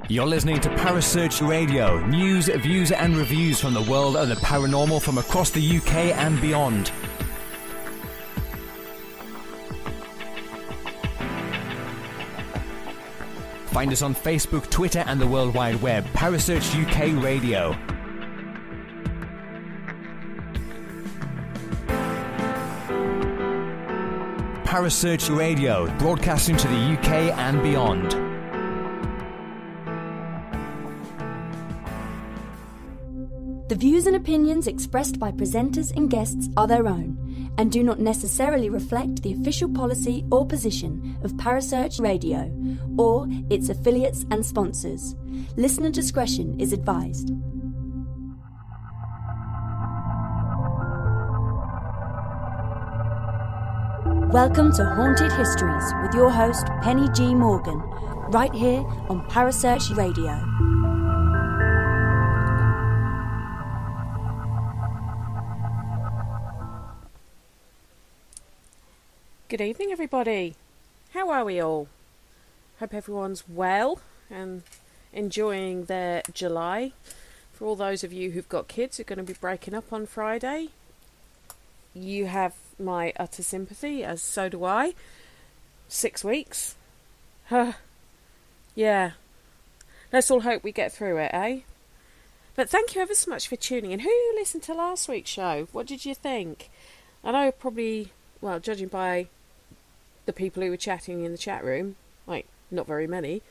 You're listening to Parasearch Radio, news, views and reviews from the world of the paranormal from across the UK and beyond. Find us on Facebook, Twitter and the World Wide Web. Parasearch UK Radio. Parasearch Radio, broadcasting to the UK and beyond. The views and opinions expressed by presenters and guests are their own and do not necessarily reflect the official policy or position of Parasearch Radio or its affiliates and sponsors. Listener discretion is advised. Welcome to Haunted Histories with your host Penny G. Morgan, right here on Parasearch Radio. Good evening, everybody. How are we all? Hope everyone's well and enjoying their July. For all those of you who've got kids who are going to be breaking up on Friday, you have my utter sympathy, as so do I. 6 weeks. Yeah. Let's all hope we get through it, eh? But thank you ever so much for tuning in. Who listened to last week's show? What did you think? I know probably, well, judging by the people who were chatting in the chat room, like not very many,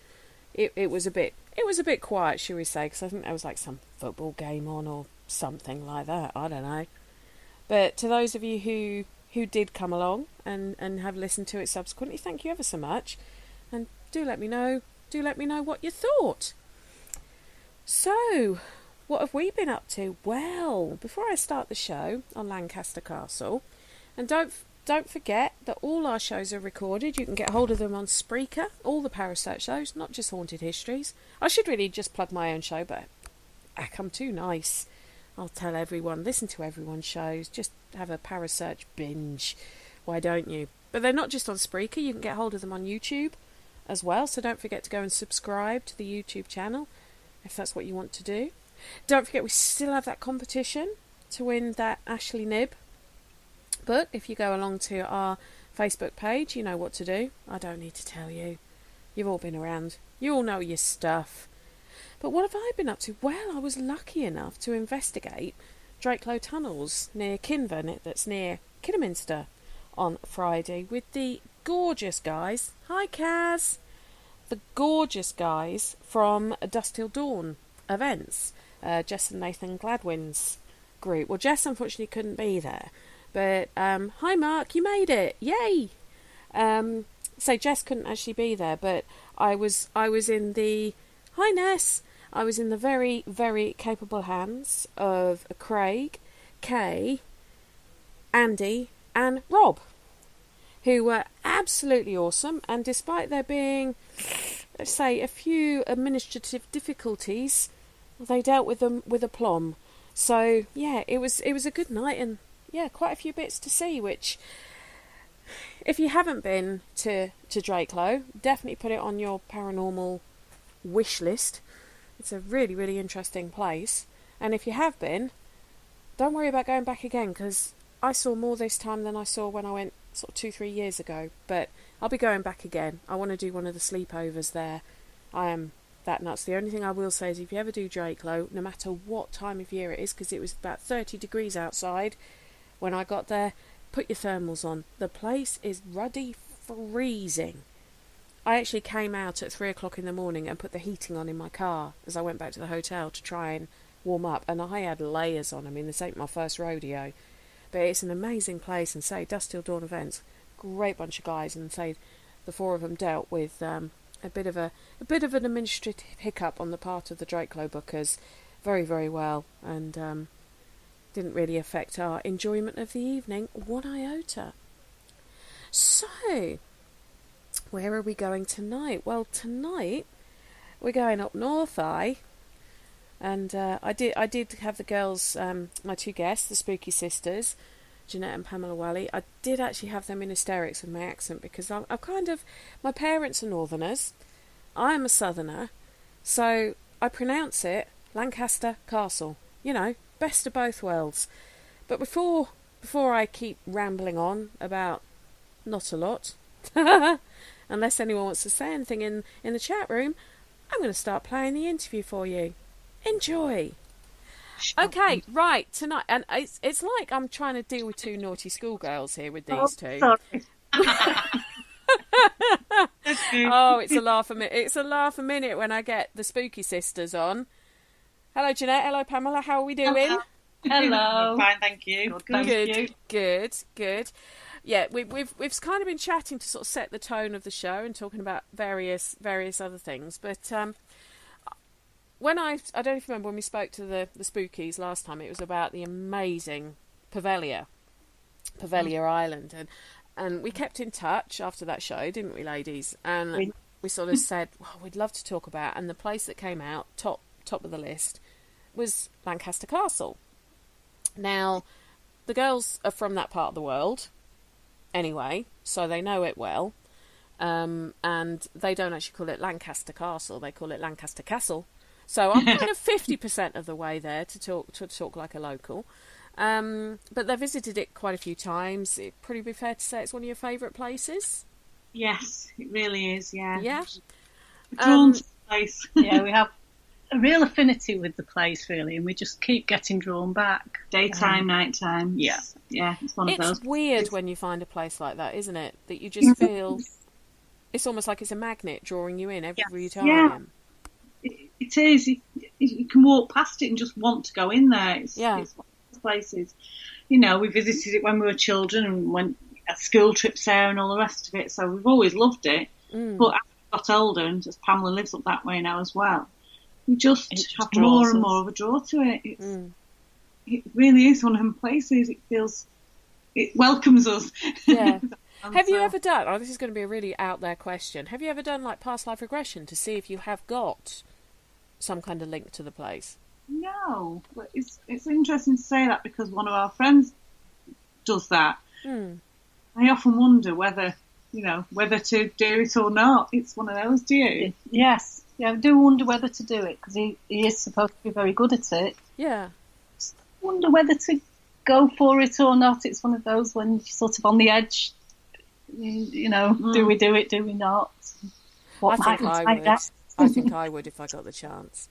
it was a bit quiet, shall we say, because I think there was like some football game on or something like that. I don't know. But to those of you who did come along and have listened to it subsequently, thank you ever so much, and do let me know what you thought. So, what have we been up to? Well, before I start the show on Lancaster Castle, and don't forget that all our shows are recorded. You can get hold of them on Spreaker, all the Parasearch shows, not just Haunted Histories. I should really just plug my own show, but I'm too nice. I'll tell everyone, listen to everyone's shows, just have a Parasearch binge. Why don't you? But they're not just on Spreaker, you can get hold of them on YouTube as well, so don't forget to go and subscribe to the YouTube channel if that's what you want to do. Don't forget we still have that competition to win that Ashley Nib book. If you go along to our Facebook page, you know what to do. I don't need to tell you. You've all been around. You all know your stuff. But what have I been up to? Well, I was lucky enough to investigate Drakelow Tunnels near Kinvan, that's near Kidderminster, on Friday with the gorgeous guys. Hi, Kaz! The gorgeous guys from Dust Till Dawn events. Jess and Nathan Gladwin's group. Well, Jess unfortunately couldn't be there. But, hi Mark, you made it! Yay! So Jess couldn't actually be there, but I was in the... Hi Ness! I was in the very, very capable hands of Craig, Kay, Andy and Rob, who were absolutely awesome, and despite there being, let's say, a few administrative difficulties, they dealt with them with aplomb. So, yeah, it was a good night, and yeah, quite a few bits to see, which, if you haven't been to Drakelow, definitely put it on your paranormal wish list. It's a really, really interesting place. And if you have been, don't worry about going back again, because I saw more this time than I saw when I went sort of 2-3 years ago. But I'll be going back again. I want to do one of the sleepovers there. I am that nuts. The only thing I will say is if you ever do Drakelow, no matter what time of year it is, because it was about 30 degrees outside when I got there, put your thermals on. The place is ruddy freezing. I actually came out at 3 o'clock in the morning and put the heating on in my car as I went back to the hotel to try and warm up, and I had layers on. I mean, this ain't my first rodeo, but it's an amazing place. And say Dust Till Dawn events, great bunch of guys, and say the four of them dealt with a bit of an administrative hiccup on the part of the Drakelow bookers very, very well, and didn't really affect our enjoyment of the evening one iota. So, where are we going tonight? Well, tonight we're going up north, And I did have the girls, my two guests, the spooky sisters, Jeanette and Pamela Wally. I did actually have them in hysterics with my accent, because I'm kind of, my parents are northerners, I'm a southerner, so I pronounce it Lancaster Castle. You know, best of both worlds. But before I keep rambling on about not a lot, unless anyone wants to say anything in the chat room, I'm going to start playing the interview for you. Enjoy. Okay, right, tonight, and it's like I'm trying to deal with two naughty schoolgirls here with these two. Sorry. Oh, it's a laugh a minute. It's a laugh a minute when I get the spooky sisters on. Hello, Jeanette. Hello, Pamela. How are we doing? Hello. Fine, thank you. Good. Yeah, we've kind of been chatting to sort of set the tone of the show and talking about various other things. But when I don't know if you remember when we spoke to the spookies last time, it was about the amazing Pavelia Island, and we kept in touch after that show, didn't we, ladies? And we sort of said, well, we'd love to talk about, and the place that came out top of the list was Lancaster Castle. Now, the girls are from that part of the world anyway, so they know it well, and they don't actually call it Lancaster Castle, they call it Lancaster Castle. So I'm kind of 50% of the way there to talk like a local. But they visited it quite a few times. It'd probably be fair to say it's one of your favourite places. Yes, it really is. Yeah. Yeah. Drawn to the place. Yeah, we have a real affinity with the place, really, and we just keep getting drawn back. Daytime, nighttime. Yeah. Yeah, it's one of those. It's weird when you find a place like that, isn't it? That you just feel it's almost like it's a magnet drawing you in every time. Yeah. It is. You can walk past it and just want to go in there. It's one of those places. You know, we visited it when we were children and went at school trips there and all the rest of it. So we've always loved it. But as we got older, and as Pamela lives up that way now as well, we just have more and more of a draw to it. It really is one of them places. It welcomes us. Yeah. Have you ever done, this is going to be a really out there question, have you ever done like past life regression to see if you have got some kind of link to the place? No, but it's interesting to say that, because one of our friends does that. I often wonder whether to do it or not. It's one of those, do you? Yes. Yeah, I do wonder whether to do it, because he is supposed to be very good at it. Yeah. Just wonder whether to go for it or not. It's one of those when you're sort of on the edge, do we do it, do we not? I think I would if I got the chance.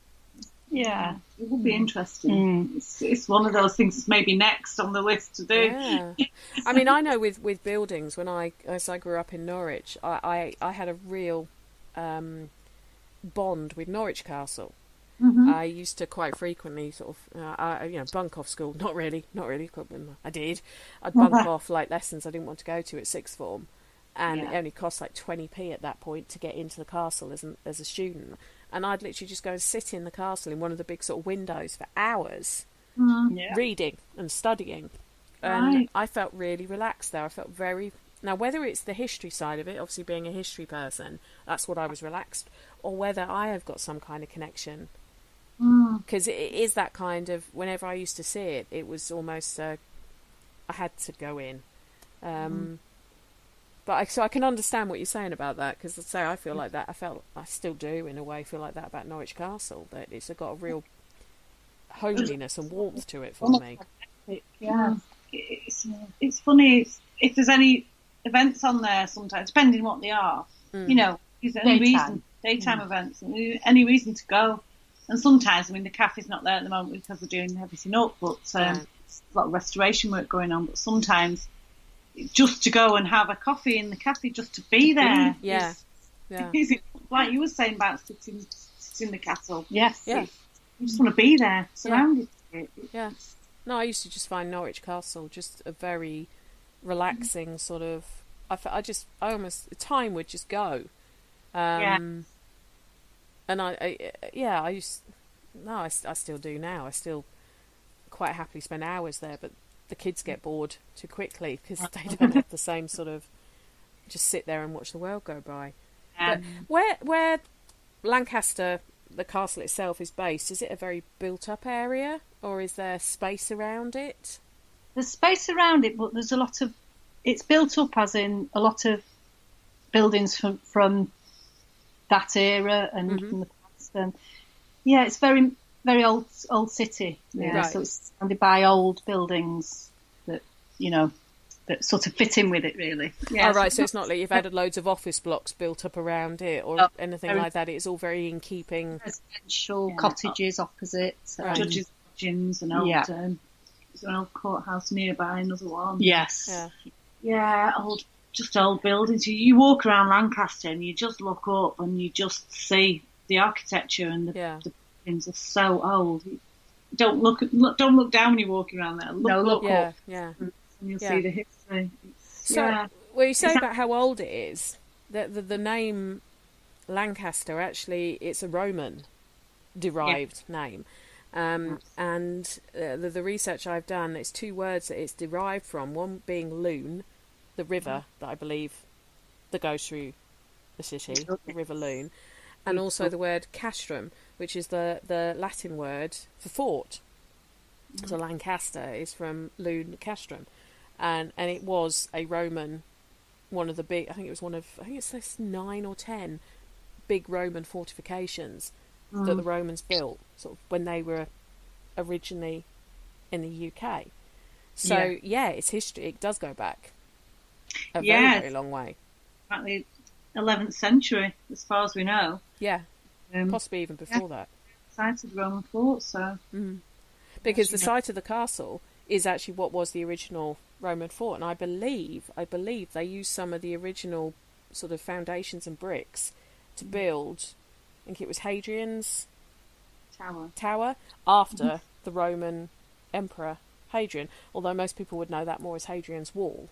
Yeah. It would be interesting. It's one of those things that's maybe next on the list to do. Yeah. I mean, I know with buildings, as I grew up in Norwich, I had a real bond with Norwich Castle. I used to quite frequently sort of, bunk off school. Not really. I did. I'd bunk off like lessons I didn't want to go to at sixth form, and it only cost like 20p at that point to get into the castle as a student. And I'd literally just go and sit in the castle in one of the big sort of windows for hours, reading and studying. And I felt really relaxed there. I felt very... Now, whether it's the history side of it, obviously being a history person, that's what I was relaxed, or whether I have got some kind of connection. Because it is that kind of... Whenever I used to see it, it was almost... I had to go in. But I can understand what you're saying about that, because I feel like that. I still do, in a way, feel like that about Norwich Castle. That it's got a real homeliness and warmth to it for me. Yeah, it's funny if there's any events on there. Sometimes, depending what they are, is there any reason daytime events, any reason to go? And sometimes, I mean, the cafe's not there at the moment because they're doing everything up, but there's a lot of restoration work going on. But sometimes, just to go and have a coffee in the cafe, just to be there. Is like you were saying about sitting in the castle. Yes. Yeah. You just want to be there, surrounded by it. Yeah. No, I used to just find Norwich Castle just a very relaxing sort of... time would just go. And I still do now. I still quite happily spend hours there, but the kids get bored too quickly because they don't have the same sort of just sit there and watch the world go by. But where Lancaster the castle itself is based, is it a very built-up area, or is there space around it? There's space around it, but there's a lot of... It's built up as in a lot of buildings from that era and from the past. And yeah, it's very, very old city. Yeah, right. So it's surrounded by old buildings that, that sort of fit in with it, really. Yeah, Oh, right, so it's not like you've added loads of office blocks built up around it or anything like that. It's all very in keeping. Residential cottages opposite. Right. Judges' lodgings and old, there's an old courthouse nearby, another one. Yes. Yeah, old buildings. You walk around Lancaster and you just look up and you just see the architecture and the buildings are so old. Don't look down when you're walking around there. Look up. Yeah. And you'll see the history. Well, you say about how old it is. The name Lancaster, actually, it's a Roman derived name. And the research I've done, it's two words that it's derived from, one being Lune, the river that I believe that goes through the city, the River Lune, and also the word castrum, which is the Latin word for fort. So Lancaster is from Lune castrum, and it was a Roman, one of the big, I think it's 9 or 10 big Roman fortifications that the Romans built sort of when they were originally in the UK. So it's history. It does go back a very, very long way. About the 11th century, as far as we know. Yeah, possibly even before that. Site of the Roman fort, so. Because the site of the castle is actually what was the original Roman fort, and I believe they used some of the original sort of foundations and bricks to build. I think it was Hadrian's tower after the Roman Emperor Hadrian, although most people would know that more as Hadrian's Wall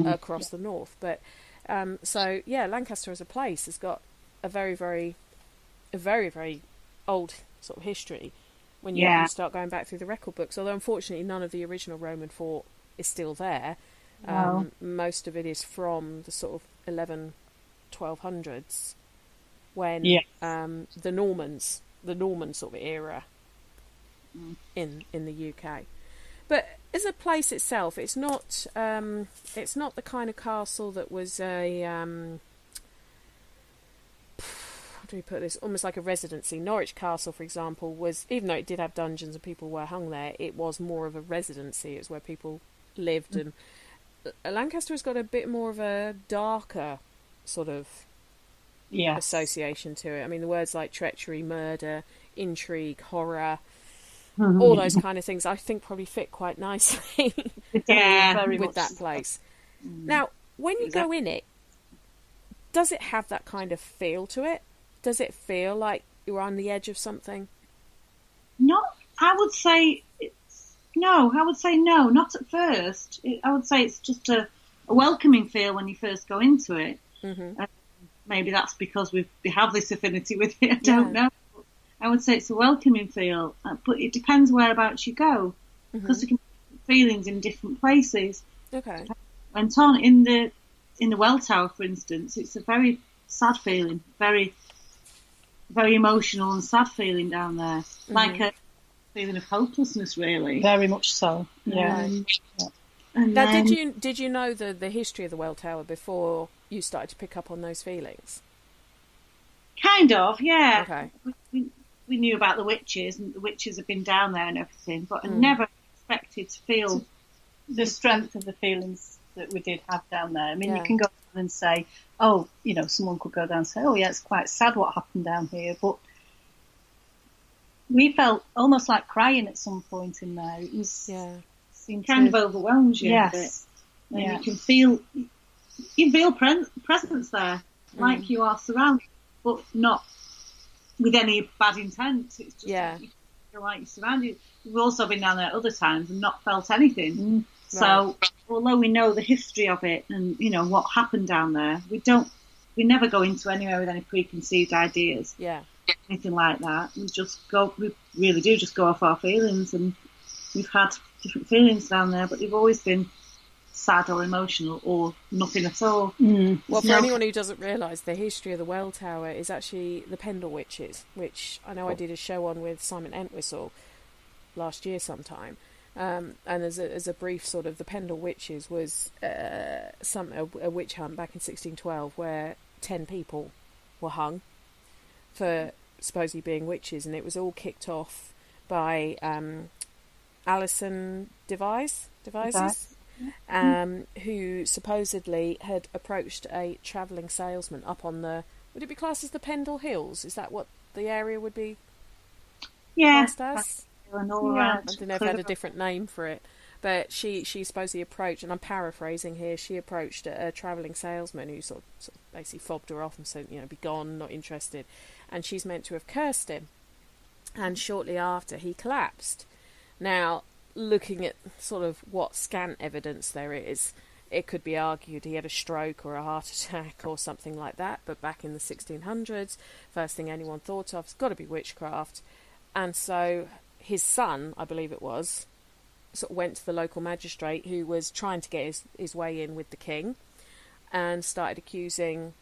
across the north. But Lancaster as a place has got a very, very old sort of history when you start going back through the record books, although unfortunately none of the original Roman fort is still there. Most of it is from the sort of 1200s when the Norman sort of era in the UK. But as a place itself, it's not the kind of castle that was a how do we put this? Almost like a residency. Norwich Castle, for example, was, even though it did have dungeons and people were hung there, it was more of a residency. It's where people lived, and Lancaster has got a bit more of a darker sort of association to it. I mean, the words like treachery, murder, intrigue, horror, all those kind of things, I think probably fit quite nicely with that place. Now, when you go in it, does it have that kind of feel to it? Does it feel like you're on the edge of something? I would say no, not at first. I would say it's just a welcoming feel when you first go into it. Maybe that's because we have this affinity with it, I don't know. I would say it's a welcoming feel, but it depends whereabouts you go, because there can be feelings in different places. Okay. And on in the Well Tower, for instance, it's a very sad feeling, very, very emotional and sad feeling down there, like a feeling of hopelessness, really. Very much so. Yeah. Now, did you know the history of the Well Tower before you started to pick up on those feelings? Kind of, yeah. Okay. We knew about the witches, and the witches have been down there and everything, but I never expected to feel the strength of the feelings that we did have down there. I mean, you can go down and say, someone could go down and say, oh, yeah, it's quite sad what happened down here, but we felt almost like crying at some point in there. It was kind of overwhelms you a bit. And you feel presence there, like you are surrounded, but not with any bad intent. It's just like you feel like you're surrounded. We've also been down there other times and not felt anything. So although we know the history of it and what happened down there, we never go into anywhere with any preconceived ideas. Anything like that. We really do just go off our feelings, and we've had different feelings down there, but they've always been sad or emotional or nothing at all. Well, for anyone who doesn't realise, the history of the Well Tower is actually the Pendle Witches, which I know I did a show on with Simon Entwistle last year sometime. And as a brief sort of, the Pendle Witches was a witch hunt back in 1612 where 10 people were hung for supposedly being witches, and it was all kicked off by Alison Devises, who supposedly had approached a travelling salesman up on the, would it be classed as the Pendle Hills? Is that what the area would be classed as? I don't know if they had a different name for it. But she supposedly approached, and I'm paraphrasing here, she approached a travelling salesman who sort of basically fobbed her off and said, be gone, not interested. And she's meant to have cursed him. And shortly after, he collapsed. Now, looking at sort of what scant evidence there is, it could be argued he had a stroke or a heart attack or something like that. But back in the 1600s, first thing anyone thought of has got to be witchcraft. And so his son, I believe it was, sort of went to the local magistrate who was trying to get his way in with the king and started accusing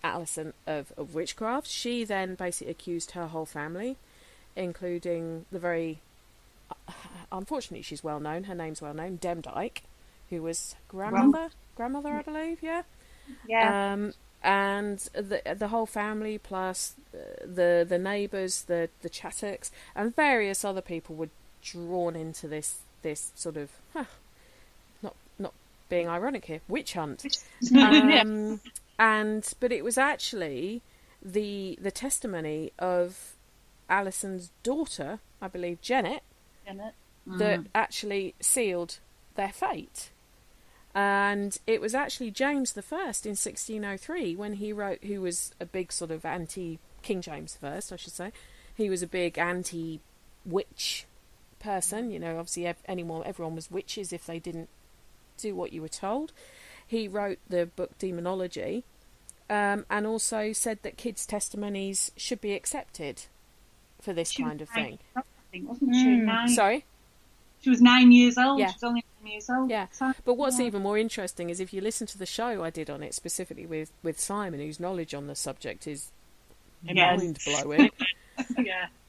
Alison of witchcraft. She then basically accused her whole family, including the very, unfortunately she's well known, her name's well known, Demdike, who was grandmother I believe, yeah. And the whole family, plus the neighbours, the Chattocks, and various other people were drawn into this sort of, not being ironic here, witch hunt. But it was actually the testimony of Alison's daughter, I believe, Jeanette, that actually sealed their fate. And it was actually James I in 1603 when he wrote, who was a big sort of King James I, I should say. He was a big anti-witch person. Obviously everyone was witches if they didn't do what you were told. He wrote the book Demonology, and also said that kids' testimonies should be accepted for this kind of thing. Wasn't she? Sorry? She was 9 years old. Yeah. She was only 9 years old. Yeah. But what's even more interesting is if you listen to the show I did on it, specifically with Simon, whose knowledge on the subject is mind-blowing.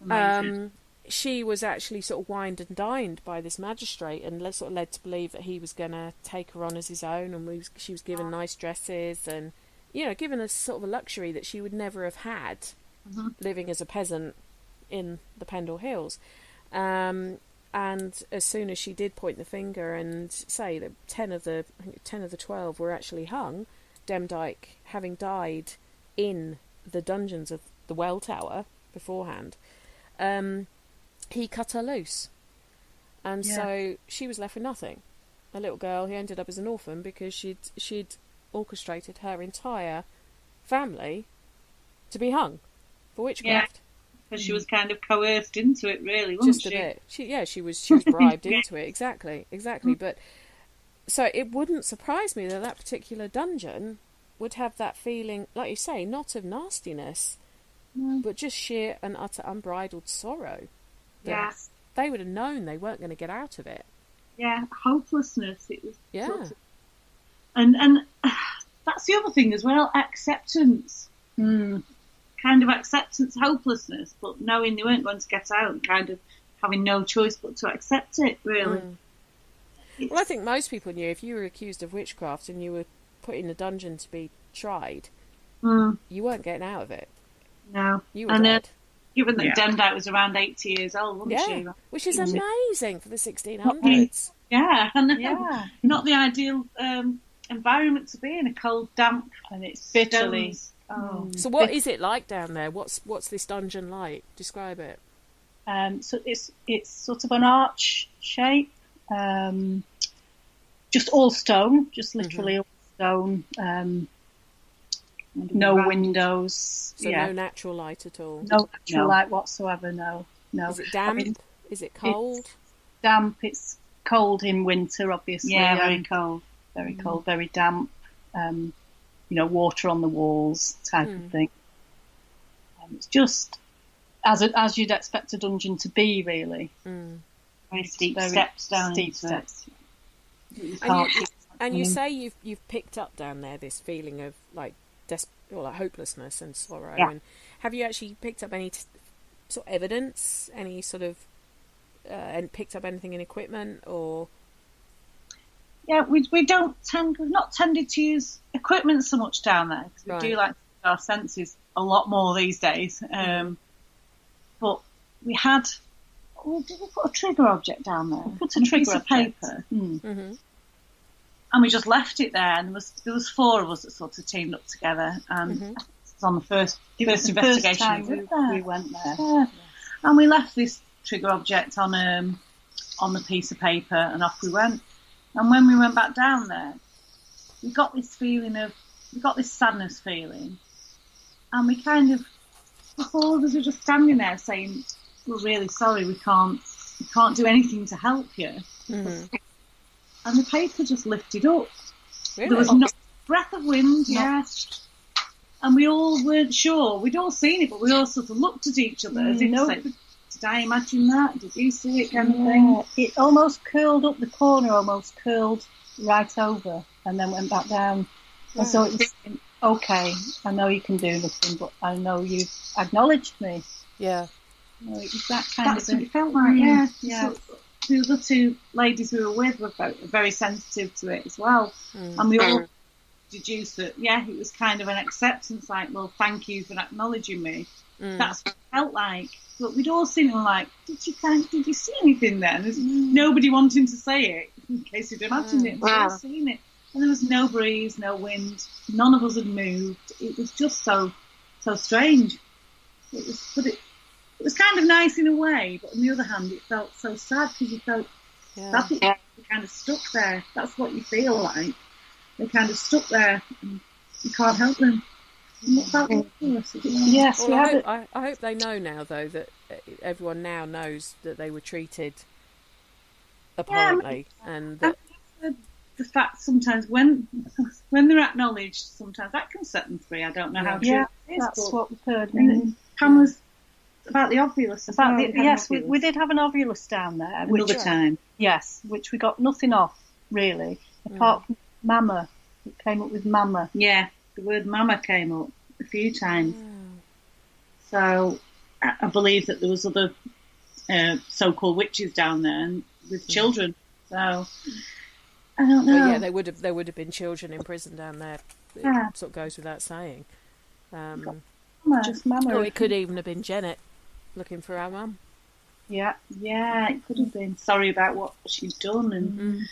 Amazing. She was actually sort of wined and dined by this magistrate and sort of led to believe that he was going to take her on as his own, and she was given nice dresses and, given a sort of a luxury that she would never have had living as a peasant in the Pendle Hills. And as soon as she did point the finger and say that 10 of the 12 were actually hung, Demdike, having died in the dungeons of the Well Tower beforehand, he cut her loose. And so she was left with nothing. A little girl who ended up as an orphan because she'd orchestrated her entire family to be hung for witchcraft. Because she was kind of coerced into it, really, wasn't she? Just a bit. She was bribed into it. Exactly. But so it wouldn't surprise me that particular dungeon would have that feeling, like you say, not of nastiness, but just sheer and utter unbridled sorrow. Yes. They would have known they weren't going to get out of it. Yeah, hopelessness. It was. Yeah. Sort of, and that's the other thing as well. Acceptance. Kind of acceptance, hopelessness, but knowing they weren't going to get out and kind of having no choice but to accept it, really. Well, I think most people knew if you were accused of witchcraft and you were put in a dungeon to be tried, you weren't getting out of it. No. You were dead. Given that Demdike was around 80 years old, wasn't she? Which is amazing for the 1600s. Yeah, not the ideal environment to be in, a cold, damp, and it's bitterly. So what is it like down there? What's this dungeon like? Describe it. So it's sort of an arch shape, just all stone, just literally all stone. No windows. So no natural light at all. No natural light whatsoever. No. Is it damp? Is it cold? It's damp. It's cold in winter, obviously. Yeah, very cold. Very cold. Very damp. Water on the walls type of thing. It's just as you'd expect a dungeon to be, really. Very steep steps down. Steep steps. And you say you've picked up down there this feeling of like like hopelessness and sorrow. Yeah. And have you actually picked up any sort of evidence, any sort of, and picked up anything in equipment or? Yeah, we've not tended to use equipment so much down there because we do like to use our senses a lot more these days. But we had, did we put a trigger object down there? We put a trigger of paper. Mm-hmm. And we just left it there, and there was 4 of us that sort of teamed up together, and it was on the first investigation time we went there. Yeah. And we left this trigger object on the piece of paper, and off we went. And when we went back down there, we got this sadness feeling, and we kind of, the 4 of us were just standing there saying, "We're really sorry, we can't do anything to help you." Mm-hmm. And the paper just lifted up. Really? There was no breath of wind, and we all weren't sure. We'd all seen it, but we all sort of looked at each other as if to say, "Did I imagine that? Did you see it?" kind of thing. It almost curled up the corner, almost curled right over, and then went back down. And so it was okay. I know you can do nothing, but I know you've acknowledged me. Yeah. It was that kind That's of. what it felt like. Yeah. So, the other 2 ladies we were with were very sensitive to it as well. And we all deduced that, it was kind of an acceptance, like, well, thank you for acknowledging me. That's what it felt like. But we'd all seen it like, did you see anything then? There's nobody wanting to say it, in case you'd imagined it. We'd all seen it. And there was no breeze, no wind. None of us had moved. It was just so strange. It was kind of nice in a way, but on the other hand, it felt so sad because you felt sad that you're kind of stuck there. That's what you feel like. They're kind of stuck there and you can't help them. Yes, well, I hope they know now, though, that everyone now knows that they were treated apparently, and that the fact sometimes when they're acknowledged, sometimes that can set them free. I don't know how true it is. That's what we've heard. Pamela's about the ovulus. Yes, we did have an ovulus down there. Another time. Yes, which we got nothing off, really, apart from mama. It came up with mama. Yeah, the word mama came up a few times. So I believe that there was other so-called witches down there and with children. So I don't know. Well, yeah, there would have been children in prison down there. It sort of goes without saying. Just mama. Or it could even have been Jeanette looking for our mum. Yeah, it could have been. Sorry about what she's done, and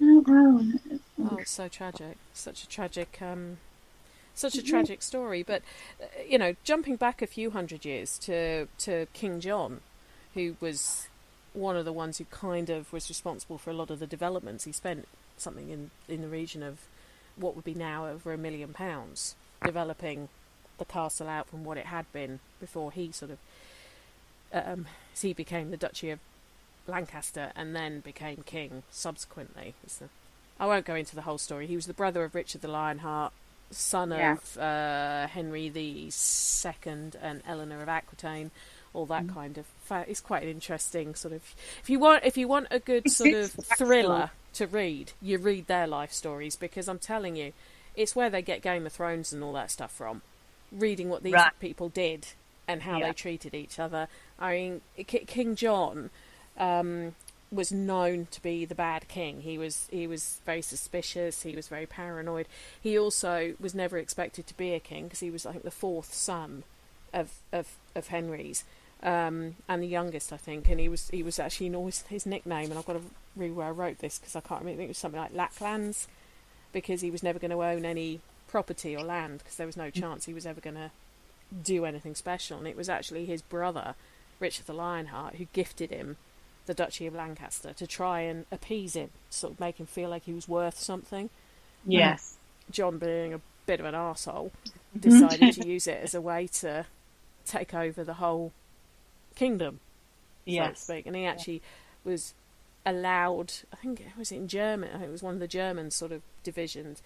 I don't know. Oh, it's so tragic. Such a tragic story. But jumping back a few hundred years to King John, who was one of the ones who kind of was responsible for a lot of the developments. He spent something in the region of what would be now over £1 million developing the castle out from what it had been before he sort of he became the Duchy of Lancaster and then became king subsequently. I won't go into the whole story. He was the brother of Richard the Lionheart, son of Henry II and Eleanor of Aquitaine, all that kind of. It's quite an interesting sort of. If you want a good sort of thriller to read, you read their life stories, because I'm telling you, it's where they get Game of Thrones and all that stuff from. Reading what these people did and how they treated each other. I mean, King John was known to be the bad king. He was very suspicious. He was very paranoid. He also was never expected to be a king because he was, I think, the 4th son of Henry's, and the youngest, I think. And he was actually always his nickname. And I've got to read where I wrote this because I can't remember. I think it was something like Lacklands, because he was never going to own any property or land because there was no chance he was ever going to do anything special. And it was actually his brother, Richard the Lionheart, who gifted him the Duchy of Lancaster to try and appease him, sort of make him feel like he was worth something. Yes. John, being a bit of an arsehole, decided to use it as a way to take over the whole kingdom, so to speak. And he actually was allowed, I think it was in German, I think it was one of the German sort of divisions,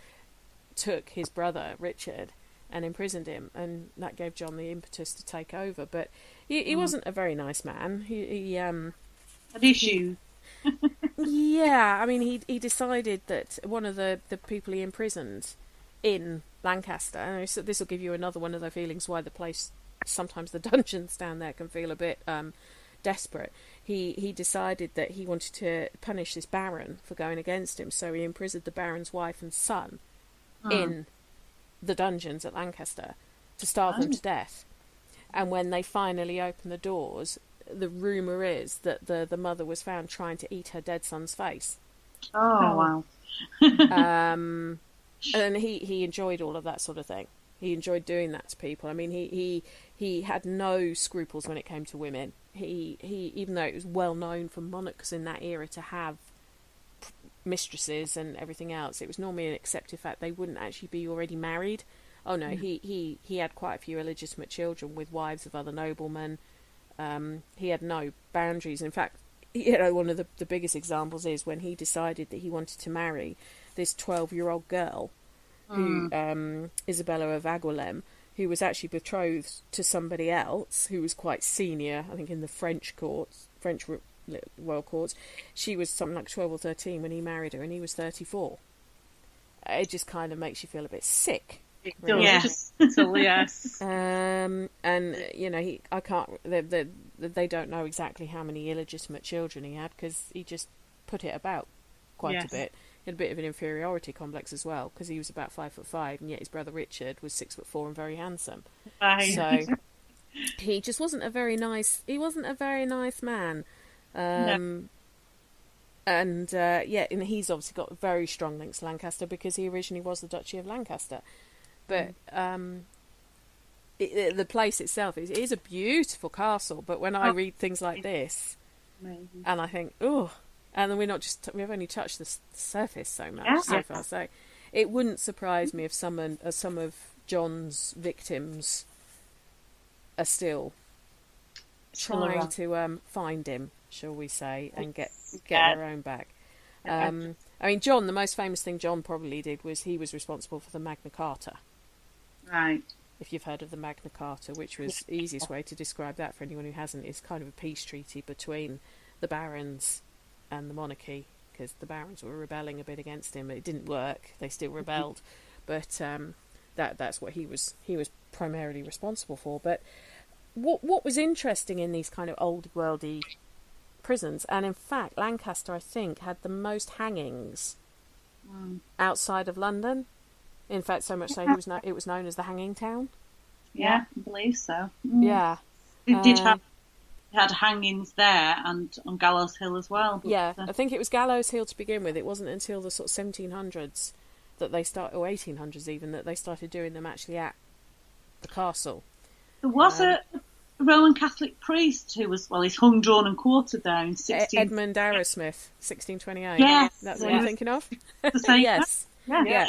took his brother Richard and imprisoned him, and that gave John the impetus to take over. But he wasn't a very nice man. He had issues. Yeah, I mean, he decided that one of the people he imprisoned in Lancaster, and so this will give you another one of the feelings why the place, sometimes the dungeons down there can feel a bit desperate. He decided that he wanted to punish this baron for going against him, so he imprisoned the baron's wife and son in the dungeons at Lancaster to starve them to death. And when they finally opened the doors, the rumour is that the mother was found trying to eat her dead son's face. Oh, wow. And he enjoyed all of that sort of thing. He enjoyed doing that to people. I mean, he had no scruples when it came to women. He even though it was well known for monarchs in that era to have mistresses and everything else, it was normally an accepted fact they wouldn't actually be already married. Oh no, he had quite a few illegitimate children with wives of other noblemen. He had no boundaries. In fact, one of the biggest examples is when he decided that he wanted to marry this 12-year-old girl, who Isabella of Angoulême, who was actually betrothed to somebody else who was quite senior, I think, in the French royal courts. She was something like 12 or 13 when he married her, and he was 34. It just kind of makes you feel a bit sick. Really. Yes. Yes. And I can't. They don't know exactly how many illegitimate children he had, because he just put it about quite a bit. He had a bit of an inferiority complex as well, because he was about 5'5", and yet his brother Richard was 6'4" and very handsome. Right. So he just wasn't a very nice. He wasn't a very nice man. No. And he's obviously got very strong links to Lancaster because he originally was the Duchy of Lancaster. But the place itself is a beautiful castle. But when I read things like this, and I think, oh, and then we've only touched the surface so much so far. So it wouldn't surprise me if some of John's victims are still trying to find him, shall we say, and get their own back. I mean, John, the most famous thing John probably did was he was responsible for the Magna Carta. Right. If you've heard of the Magna Carta, which was the easiest way to describe that for anyone who hasn't, is kind of a peace treaty between the barons and the monarchy, because the barons were rebelling a bit against him. It didn't work; they still rebelled, but that's what he was primarily responsible for. But what was interesting in these kind of old worldy prisons, and in fact Lancaster, I think, had the most hangings outside of London. In fact, so much so it was known as the hanging town. Yeah, I believe so. Yeah, it had hangings there and on Gallows Hill as well. But, I think it was Gallows Hill to begin with. It wasn't until the sort of 1700s that they started, or 1800s even, that they started doing them actually at the castle. There was a Roman Catholic priest who was, he's hung, drawn and quartered there in 16... Edmund Arrowsmith, 1628. Yes. That's what you're thinking of? Yes. Yeah.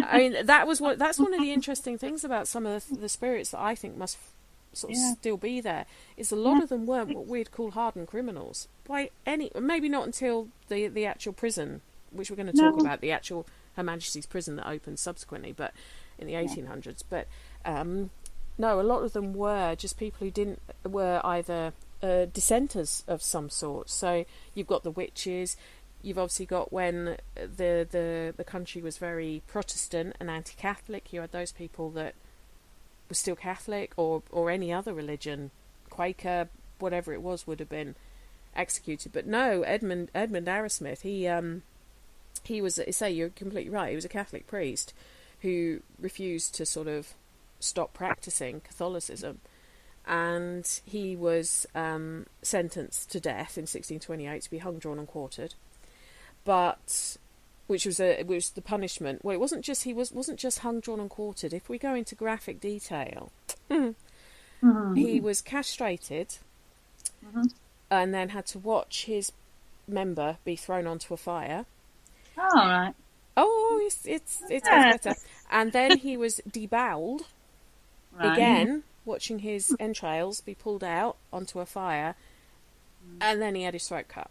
I mean, that's one of the interesting things about some of the spirits that I think must sort of still be there, is a lot of them weren't what we'd call hardened criminals. Maybe not until the actual prison, which we're going to talk about, the actual Her Majesty's prison that opened subsequently, but in the 1800s. But no, a lot of them were just people who were either dissenters of some sort. So you've got the witches. You've obviously got when the country was very Protestant and anti-Catholic, you had those people that were still Catholic or any other religion, Quaker, whatever it was, would have been executed. But no, Edmund Arrowsmith, he was, say, you're completely right, he was a Catholic priest who refused to sort of stop practicing Catholicism, and he was sentenced to death in 1628 to be hung, drawn and quartered. But which was the punishment. Well, it wasn't just he wasn't just hung, drawn and quartered. If we go into graphic detail, he was castrated and then had to watch his member be thrown onto a fire. Oh, right. Oh, it's better. And then he was deboweled again, watching his entrails be pulled out onto a fire, and then he had his throat cut.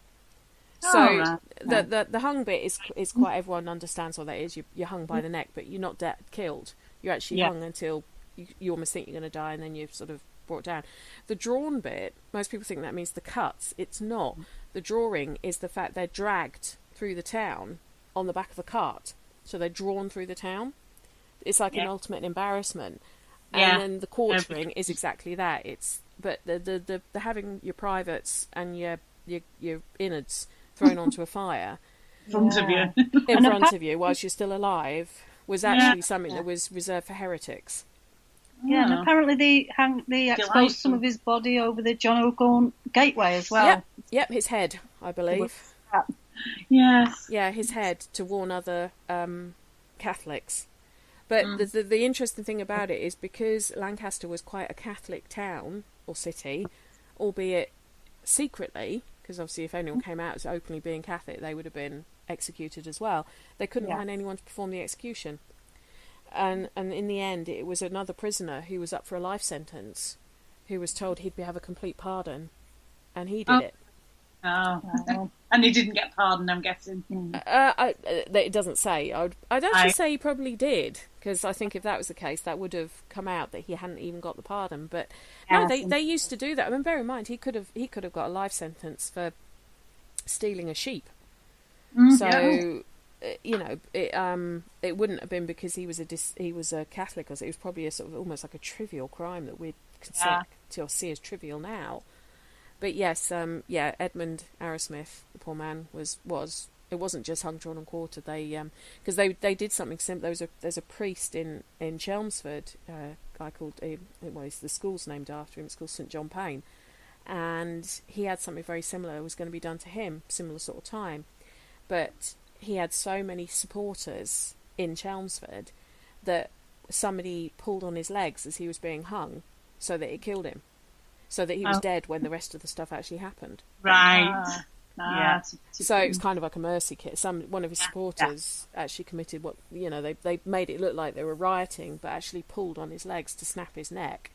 So the hung bit is quite, everyone understands what that is. You're hung by the neck, but you're not killed. You're actually hung until you almost think you're going to die, and then you're sort of brought down. The drawn bit, most people think that means the cuts. It's not. the drawing is the fact they're dragged through the town on the back of a cart. So they're drawn through the town. It's like an ultimate embarrassment. And then the quartering is exactly that. But the having your privates and your innards thrown onto a fire in front of you, whilst you're still alive, was actually something that was reserved for heretics. Yeah, and apparently they exposed some of his body over the John O'Gorn Gateway as well. Yep, his head, I believe. Yes. Yeah, his head, to warn other Catholics. But the interesting thing about it is, because Lancaster was quite a Catholic town or city, albeit secretly, because obviously if anyone came out as openly being Catholic, they would have been executed as well. They couldn't find anyone to perform the execution. And in the end, it was another prisoner who was up for a life sentence who was told he'd have a complete pardon, and he did it. Oh. And he didn't get pardoned, I'm guessing. It doesn't say. I'd actually say he probably did, because I think if that was the case, that would have come out that he hadn't even got the pardon. But no, they used to do that. I mean, bear in mind, he could have got a life sentence for stealing a sheep. So it wouldn't have been because he was a Catholic, or it was probably a sort of almost like a trivial crime that we'd consider to see as trivial now. But yes, Edmund Arrowsmith, the poor man, was it wasn't just hung, drawn and quartered. They because they did something similar. There's a priest in Chelmsford, a guy called the school's named after him. It's called St John Payne, and he had something very similar. It was going to be done to him, similar sort of time, but he had so many supporters in Chelmsford that somebody pulled on his legs as he was being hung, so that it killed him. So that he was dead when the rest of the stuff actually happened. Right. So it was kind of like a mercy kit. One of his supporters actually committed they made it look like they were rioting, but actually pulled on his legs to snap his neck,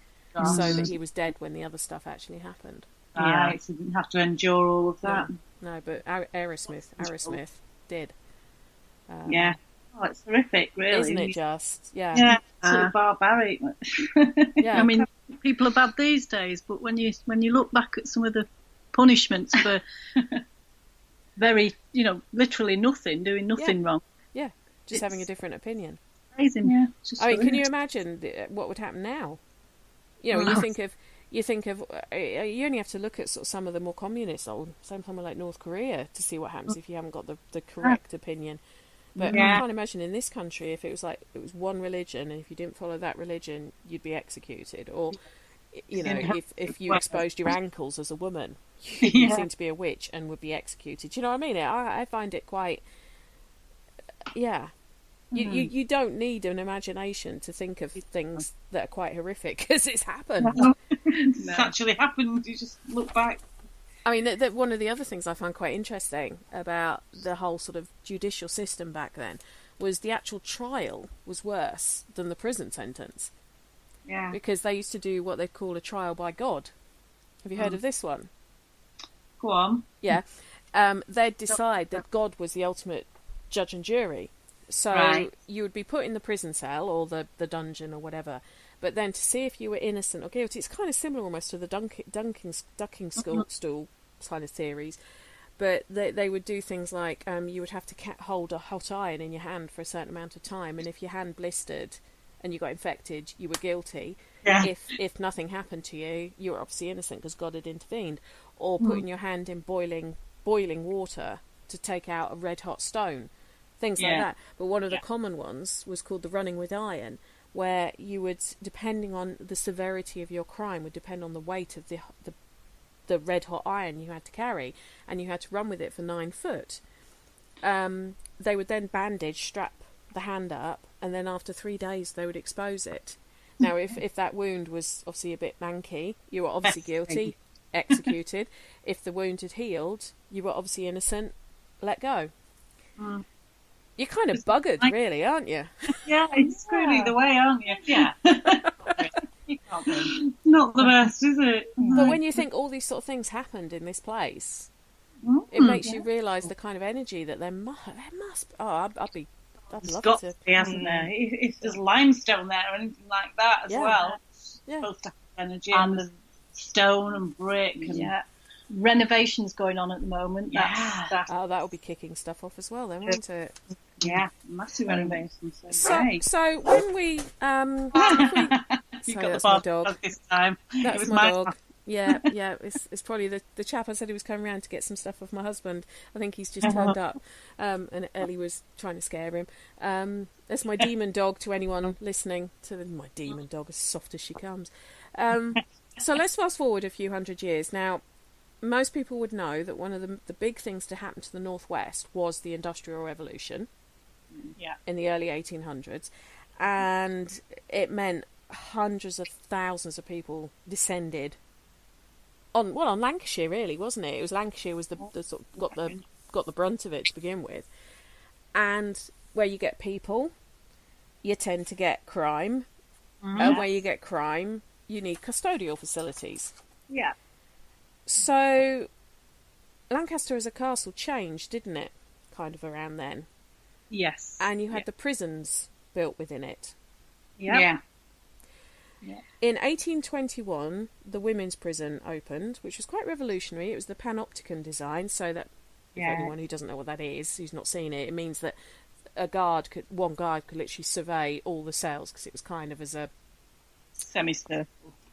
so that he was dead when the other stuff actually happened. Right, so he didn't have to endure all of that. No, but Arrowsmith did. Oh, it's horrific, really. Isn't it just? Yeah. Yeah, absolutely barbaric. Yeah. I mean, people are bad these days, but when you look back at some of the punishments for very, literally doing nothing wrong. Yeah, just having a different opinion. Amazing. Yeah. I mean, can you imagine what would happen now? When you think of, you only have to look at sort of some of the more communist, somewhere like North Korea, to see what happens if you haven't got the correct opinion. But I can't imagine in this country, if it was one religion, and if you didn't follow that religion, you'd be executed. Or, if you exposed your ankles as a woman, you seem to be a witch and would be executed. Do you know what I mean? I find it quite, You don't need an imagination to think of things that are quite horrific, because it's happened. It's actually happened. You just look back. I mean, one of the other things I find quite interesting about the whole sort of judicial system back then was the actual trial was worse than the prison sentence. Yeah. Because they used to do what they call a trial by God. Have you heard of this one? Go on. Yeah. They'd decide that God was the ultimate judge and jury. So you would be put in the prison cell or the dungeon or whatever. But then to see if you were innocent or guilty, it's kind of similar almost to the ducking stool kind of theories. But they would do things like you would have to hold a hot iron in your hand for a certain amount of time, and if your hand blistered and you got infected, you were guilty. Yeah. If nothing happened to you, you were obviously innocent because God had intervened. Or putting your hand in boiling water to take out a red hot stone, things like that. But one of the common ones was called the running with iron, where you would, depending on the severity of your crime, would depend on the weight of the red hot iron you had to carry, and you had to run with it for 9 foot. They would then strap the hand up, and then after 3 days they would expose it. Now, if that wound was obviously a bit manky, you were obviously guilty, executed. If the wound had healed, you were obviously innocent, let go. You're kind of buggered, really, aren't you? Yeah, it's screwed either way, aren't you? Yeah. You can't be. Not the best, is it? But when you think all these sort of things happened in this place, it makes you realise the kind of energy that there must. Oh, I'd love to. Be, hasn't there? If there's limestone there or anything like that as well, it's supposed to have energy, and the stone and brick. And, renovations going on at the moment. Yeah. Oh, that'll be kicking stuff off as well, then, won't it? Yeah, massive renovations. So when we you got the my dog this time. That's my dog. Yeah. It's probably the chap I said he was coming around to get some stuff off my husband. I think he's just turned up, and Ellie was trying to scare him. That's my demon dog. To anyone listening, my demon dog, as soft as she comes. So let's fast forward a few hundred years. Now, most people would know that one of the big things to happen to the Northwest was the Industrial Revolution. Yeah. In the early 1800s, and it meant hundreds of thousands of people descended on Lancashire, really, wasn't it? It was Lancashire was the sort of got the brunt of it to begin with, and where you get people, you tend to get crime, and where you get crime, you need custodial facilities. Yeah. So Lancaster as a castle changed, didn't it? Kind of around then. Yes. And you had the prisons built within it. Yeah. In 1821, the women's prison opened, which was quite revolutionary. It was the panopticon design, so that if anyone who doesn't know what that is, who's not seen it, it means that one guard could literally survey all the cells, because it was kind of as a semicircle.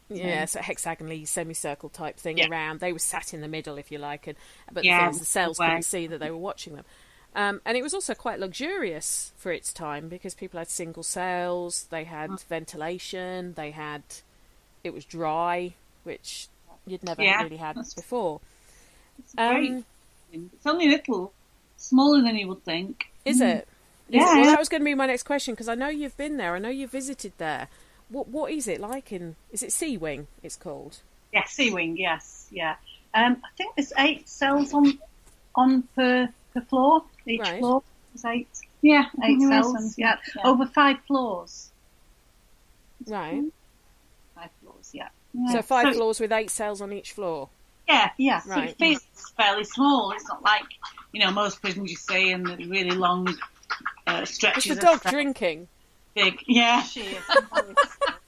Yeah, so hexagonally semicircle type thing around. They were sat in the middle, if you like, but the cells couldn't see that they were watching them. And it was also quite luxurious for its time, because people had single cells, they had ventilation, it was dry, which you'd never really had before. It's great. It's only a little smaller than you would think. Is it? Yeah. Well, that was going to be my next question, because I know you've been there, I know you've visited there. What is it like is it Sea Wing it's called? Yeah, Sea Wing, yes, yeah. I think there's 8 cells on per floor. Each floor is 8. Yeah, 8 cells. Yeah. Over 5 floors. Right. 5 floors. Yeah. So 5 floors with 8 cells on each floor. Yeah. Right. So it feels fairly small. It's not like most prisons you see in the really long stretches. Is the dog drinking? Big. Yeah. She is.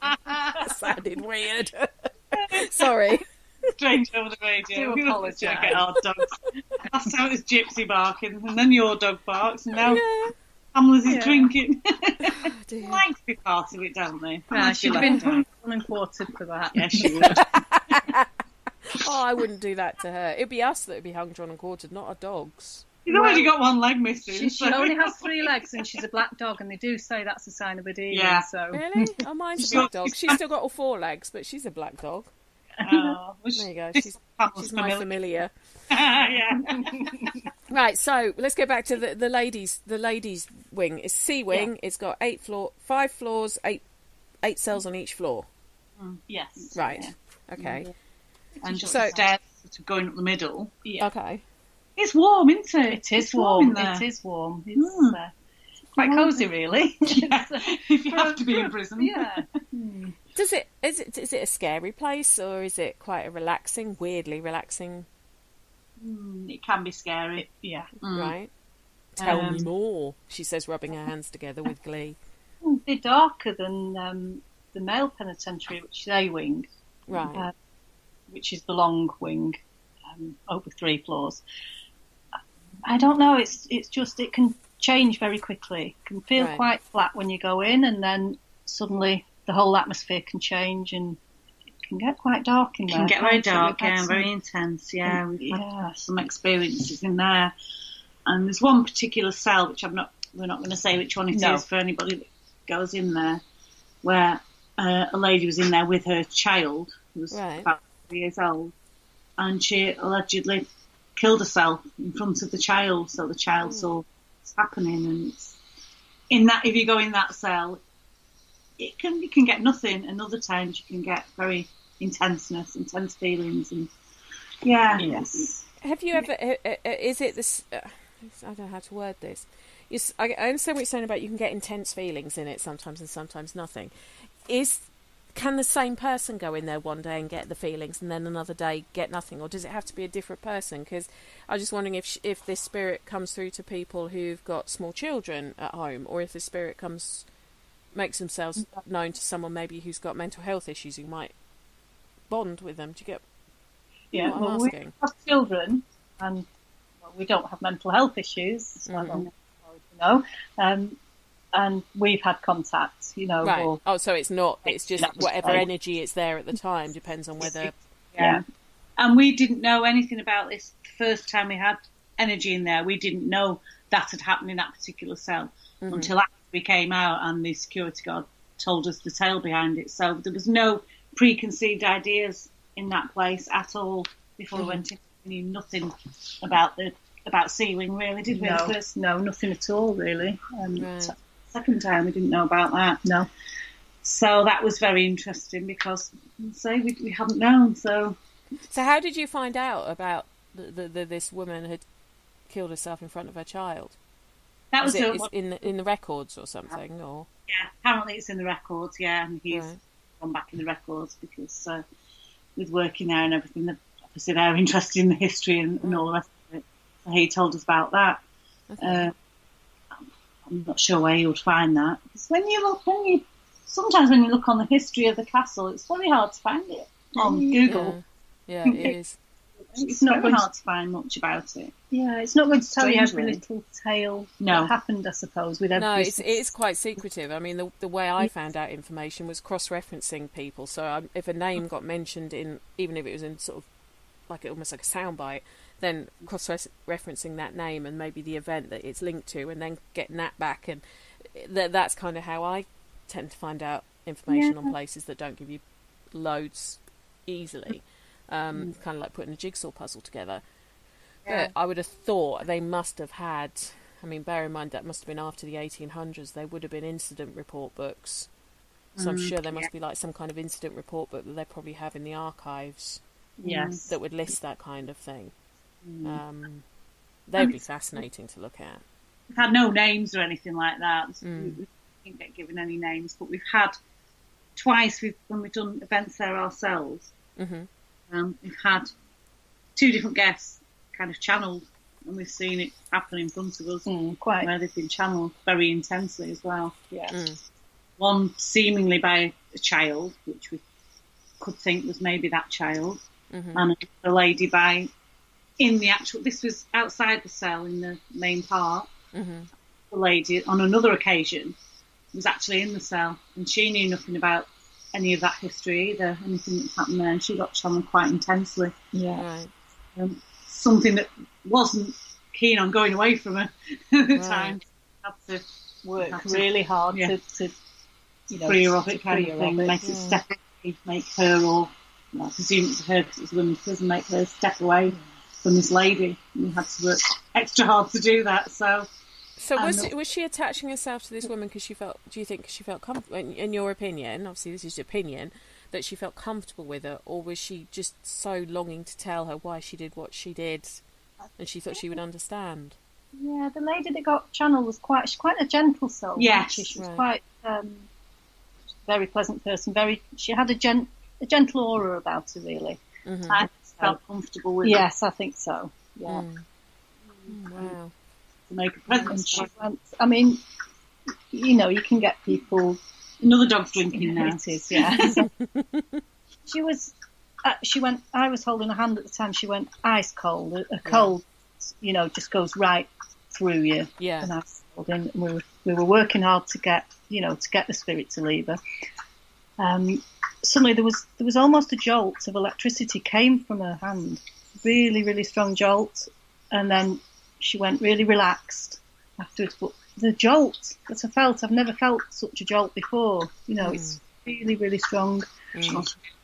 That sounded weird. Sorry. Strange over the radio. Do apologise. Check it out, dogs. Last time it was Gypsy barking, and then your dog barks, and now Pamela's is drinking. They like to be part of it, don't they? She'd have been hung and quartered for that. Yeah, she would. I wouldn't do that to her. It'd be us that would be hung, drawn and quartered, not our dogs. You've already got one leg missing. She only has 3 legs, and she's a black dog, and they do say that's a sign of a demon. Yeah. So. Really? Oh, mine's a black dog. She's still got all 4 legs, but she's a black dog. Oh, there you go. She's my familiar. Yeah. Right. So let's go back to the ladies. The ladies' wing is Sea Wing. It's got 5 floors, 8 cells on each floor. Yes. Right. Yeah. Okay. And just stairs going up the middle. Yeah. Okay. It's warm, isn't it? It is warm. It is warm. It's quite cosy, really. Yeah. If you have to be in prison. Yeah. Is it a scary place, or is it quite a weirdly relaxing? It can be scary. Yeah. Right. Tell me more, she says, rubbing her hands together with glee. They're darker than the male penitentiary, which is A Wing. Right. Which is the long wing, over 3 floors. I don't know. It's just it can change very quickly. It can feel quite flat when you go in, and then suddenly the whole atmosphere can change, and it can get quite dark in there. It can get very dark, very intense. Yeah, we've had some experiences in there, and there's one particular cell which we're not going to say which one it is for anybody that goes in there, where a lady was in there with her child, who was about 3 years old, and she allegedly killed herself in front of the child, so the child saw what's happening. And it's in that, if you go in that cell, you can get nothing, and other times you can get very intense feelings, and yes. Have you ever? Is it this? I don't know how to word this. I understand what you're saying about you can get intense feelings in it sometimes, and sometimes nothing. Can the same person go in there one day and get the feelings, and then another day get nothing, or does it have to be a different person? Because I was just wondering if this spirit comes through to people who've got small children at home, or if the spirit makes themselves known to someone maybe who's got mental health issues, who might bond with them. Do you get? Yeah, I'm well, we asking. have children, and we don't have mental health issues, as far as I know. And we've had contact, Right. Or, So it's not. It's just whatever energy is there at the time depends on whether. Yeah. And we didn't know anything about this the first time we had energy in there. We didn't know that had happened in that particular cell until after we came out and the security guard told us the tale behind it. So there was no preconceived ideas in that place at all before we went in. We knew nothing about Seawing, really, did we? No, nothing at all, really. Second time we didn't know about that. No. So that was very interesting because, we hadn't known. So how did you find out about this woman had killed herself in front of her child? that was in the records or something, or apparently it's in the records. Yeah, and he's gone back in the records because with working there and everything, obviously they're interested in the history and all the rest of it. So he told us about that. Okay. I'm not sure where you would find that. Because sometimes when you look on the history of the castle, it's very hard to find it on Google. Yeah, it is. It's not very hard to find much about it. Yeah, it's not going to tell you every little tale that happened, I suppose. With every it's quite secretive. I mean, the way I found out information was cross-referencing people. So if a name got mentioned even if it was in sort of almost like a soundbite, then cross-referencing that name and maybe the event that it's linked to, and then getting that back, and that's kind of how I tend to find out information on places that don't give you loads easily. Kind of like putting a jigsaw puzzle together. But I would have thought they must have had, I mean, bear in mind that must have been after the 1800s, there would have been incident report books. So I'm sure there must be like some kind of incident report book that they probably have in the archives. Yes. That would list that kind of thing. They'd be fascinating to look at. We've had no names or anything like that. We didn't get given any names, but we've had twice when we've done events there ourselves. We've had two different guests kind of channeled, and we've seen it happen in front of us, where they've been channeled very intensely as well. Yeah. One seemingly by a child, which we could think was maybe that child, and a lady this was outside the cell in the main part. The lady on another occasion was actually in the cell, and she knew nothing about any of that history either, anything that happened there, and she got channeled quite intensely. Yeah. Right. Something that wasn't keen on going away from her at the time. Had to work really hard to free her of it, kind of thing, make it step away, make her, or I presume it's her because it's a women's prison, make her step away from this lady. And we had to work extra hard to do that. So was she attaching herself to this woman because she felt? Do you think she felt comfortable? In your opinion, obviously this is your opinion, that she felt comfortable with her, or was she just so longing to tell her why she did what she did, and she thought she would understand? Yeah, the lady that got channeled was quite a gentle soul. Yes, she was quite very pleasant person. She had a gentle aura about her, really. I felt comfortable with her. Yes, I think so. Yeah. Wow. To make a presence. I mean, you can get people. Another dog's drinking now. It is, yeah. She was. She went. I was holding her hand at the time. She went ice cold. A cold, just goes right through you. Yeah. And I was holding. We were working hard to get the spirit to leave her. Suddenly there was almost a jolt of electricity came from her hand. Really, really strong jolt, and then she went really relaxed afterwards. But the jolt that I felt, I've never felt such a jolt before. It's really, really strong.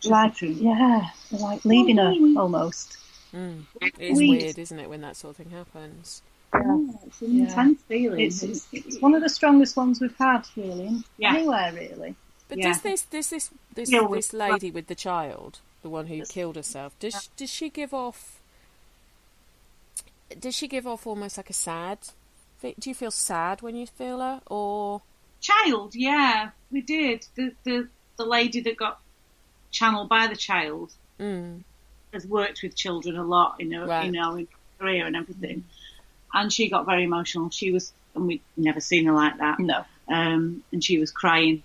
Like leaving her almost. It is weird, isn't it, when that sort of thing happens? Yeah, it's an intense feeling. It's one of the strongest ones we've had, really, anywhere, really. But does this lady with the child, the one who killed herself, does she give off? Does she give off almost like a sad? Do you feel sad when you feel her, or child? Yeah, we did. The lady that got channeled by the child has worked with children a lot, in her career and everything, and she got very emotional. And we'd never seen her like that. No. And she was crying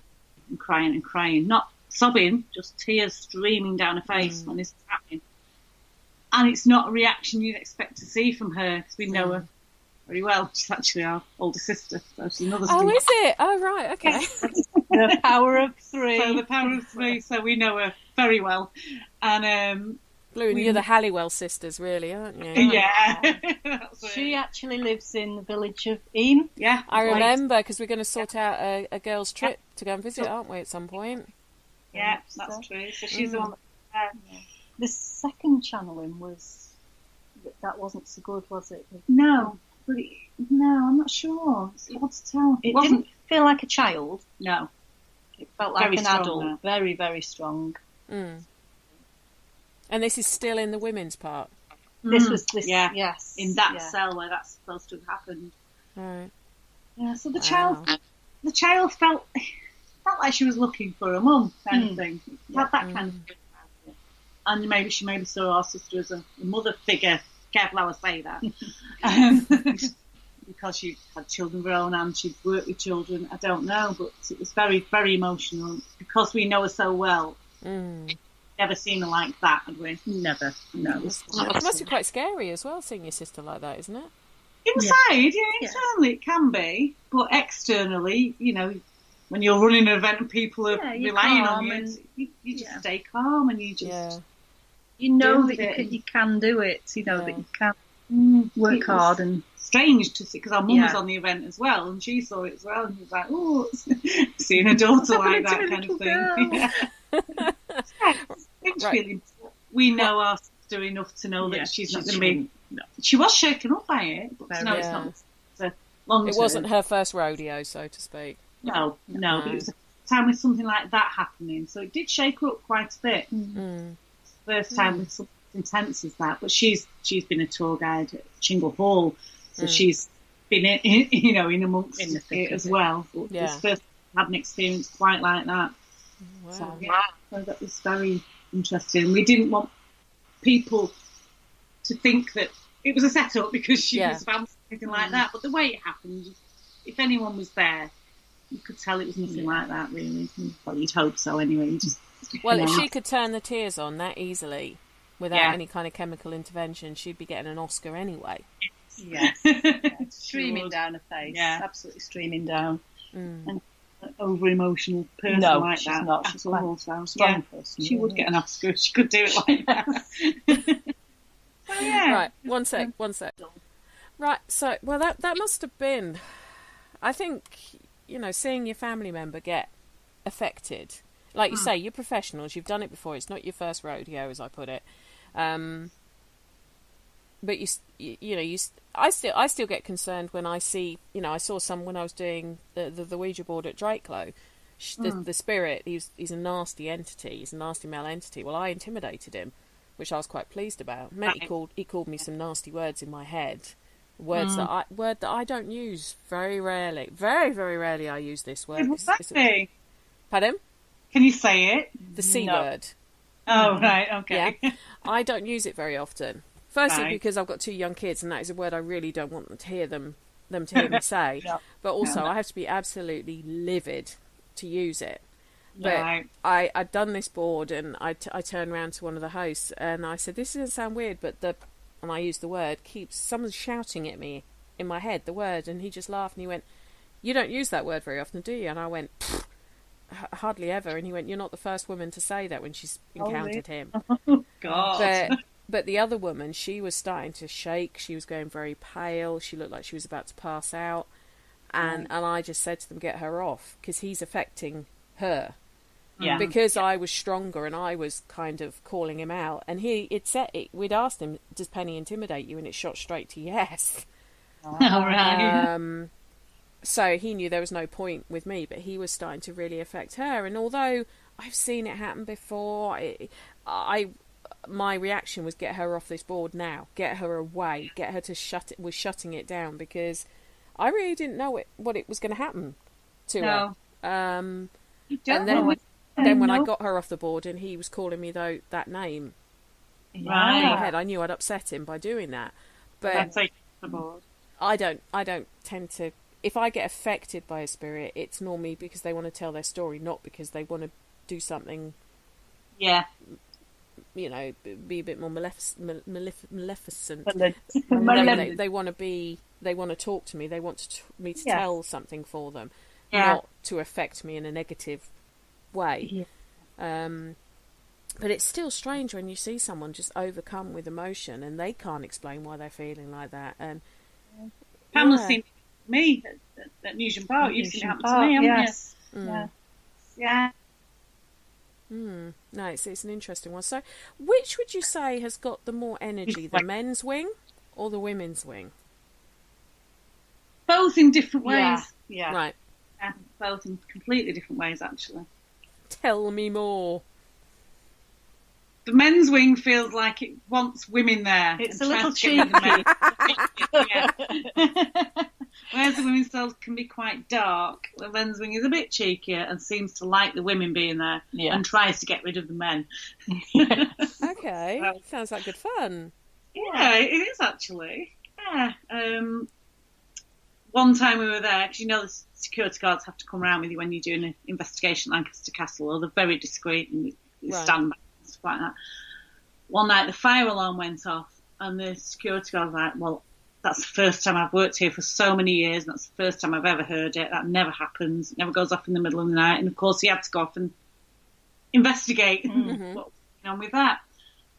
and crying and crying, not sobbing, just tears streaming down her face when this was happening. and it's not a reaction you'd expect to see from her, because we know her very well. She's actually our older sister, so she's another Oh, sister. is it? Oh, right, okay. The power of three. So the power of three, so we know her very well. And Blue, and you're the Halliwell sisters, really, aren't you? yeah. That's She it. actually lives in the village of Eam. Yeah. I remember, because we're going to sort out a girls' trip to go and visit, aren't we, at some point? Yeah, that's true. So she's the one that... The second channeling that wasn't so good, was it? No, but no, I'm not sure. It's hard to tell. It didn't feel like a child. No. It felt like Very an strong, adult. though. Very, very strong. Mm. And this is still in the women's part? This was this. Yeah. Yes. In that cell where that's supposed to have happened. Right. Yeah, so the child felt like she was looking for a mum, kind of thing. Had that kind of thing. And maybe she saw our sister as a mother figure. Careful how I say that. Because she had children of her own and she'd worked with children. I don't know, but it was very, very emotional. Because we know her so well. Never seen her like that, had we? Never. No. It must be quite scary as well, seeing your sister like that, isn't it? Inside, internally it can be. But externally, when you're running an event and people are relying on you, you just stay calm and you just... Yeah. You know do that it. you can do it. You know that you can work hard and... Strange to see, because our mum was on the event as well, and she saw it as well, and she was like, "Oh, seeing a daughter like that kind of thing." Strange feeling. We know our sister enough to know that she's not going to be. She was shaken up by it, but no, it's not. It wasn't her first rodeo, so to speak. No. But it was a time with something like that happening, so it did shake her up quite a bit. First time with something intense as that, but she's been a tour guide at Chingle Hall. So she's been, in amongst it as well. But this first had an experience quite like that. Wow. So that was very interesting. We didn't want people to think that it was a setup because she was fancy or anything like that. But the way it happened, if anyone was there, you could tell it was nothing like that, really. Well, you'd hope so anyway. If she could turn the tears on that easily without any kind of chemical intervention, she'd be getting an Oscar anyway. Yes. Streaming down her face. Yeah. Absolutely streaming down. And an over-emotional person like she's that. Not. She's quite a strong person. She would get an Oscar if she could do it like that. Right, one sec. Right, so, that must have been, I think, seeing your family member get affected. Like you say, you're professionals, you've done it before, it's not your first rodeo, as I put it. But I still get concerned when I see, I saw some when I was doing the Ouija board at Drakelow. The spirit, he's a nasty entity, he's a nasty male entity. Well, I intimidated him, which I was quite pleased about. He called me some nasty words in my head, words that I don't use very rarely. Very, very rarely I use this word. Pardon? Can you say it? The C word. Oh, right, okay. Yeah. I don't use it very often. Firstly, because I've got 2 young kids, and that is a word I really don't want them to hear me say. But also, I have to be absolutely livid to use it. But I'd done this board, and I turned around to one of the hosts, and I said, "This doesn't sound weird, but and I used the word, someone's shouting at me in my head, the word," and he just laughed, and he went, "You don't use that word very often, do you?" And I went, "Hardly ever." And he went, "You're not the first woman to say that," when she's encountered him. Oh, God. But the other woman, she was starting to shake. She was going very pale. She looked like she was about to pass out. And I just said to them, "Get her off," because he's affecting her. Yeah. Because I was stronger and I was kind of calling him out. And we'd asked him, "Does Penny intimidate you?" And it shot straight to yes. All right. So he knew there was no point with me, but he was starting to really affect her. And although I've seen it happen before, my reaction was, get her off this board now, get her away, get her to shutting it down, because I really didn't know what it was going to happen to her. And then when I got her off the board and he was calling me that name, in my head, I knew I'd upset him by doing that. But I don't tend to. If I get affected by a spirit, it's normally because they want to tell their story, not because they want to do something you know, be a bit more maleficent. They want to talk to me. They want me to tell something for them, not to affect me in a negative way. But it's still strange when you see someone just overcome with emotion and they can't explain why they're feeling like that. And Pamela's seen me at Newsham Park. You've seen it happen to me, haven't you? Yeah. No, it's an interesting one. So, which would you say has got the more energy, the men's wing or the women's wing? Both in different ways. Yeah. Right. Yeah, both in completely different ways, actually. Tell me more. The men's wing feels like it wants women there. It's a little cheeky. Whereas the women's souls can be quite dark, the men's wing is a bit cheekier and seems to like the women being there and tries to get rid of the men. Okay, sounds like good fun. Yeah, it is actually. Yeah. One time we were there, because you know the security guards have to come around with you when you're doing an investigation at Lancaster Castle, or they're very discreet and they stand back and stuff like that. One night the fire alarm went off and the security guard was like, well, that's the first time I've worked here for so many years, and that's the first time I've ever heard it. That never happens. It never goes off in the middle of the night. And of course he had to go off and investigate what was going on with that.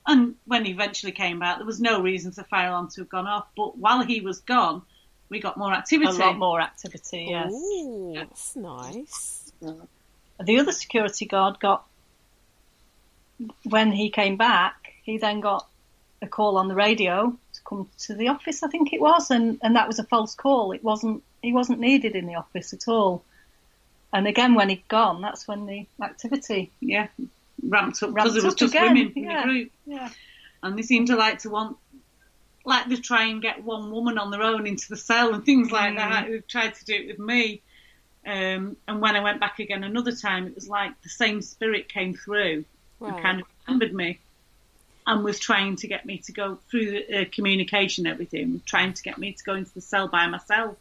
And when he eventually came back, there was no reason for the fire alarm to have gone off. But while he was gone, we got more activity. A lot more activity, yes. Ooh, that's nice. The other security guard when he came back, he then got a call on the radio to come to the office, I think it was, and that was a false call. He wasn't needed in the office at all. And again, when he'd gone, that's when the activity ramped up, because it was just again. Women in the group. Yeah. And they seem to like to try and get one woman on their own into the cell and things like that. Who've tried to do it with me. And when I went back again another time, it was like the same spirit came through and kind of remembered me and was trying to get me to go through the communication and everything, trying to get me to go into the cell by myself.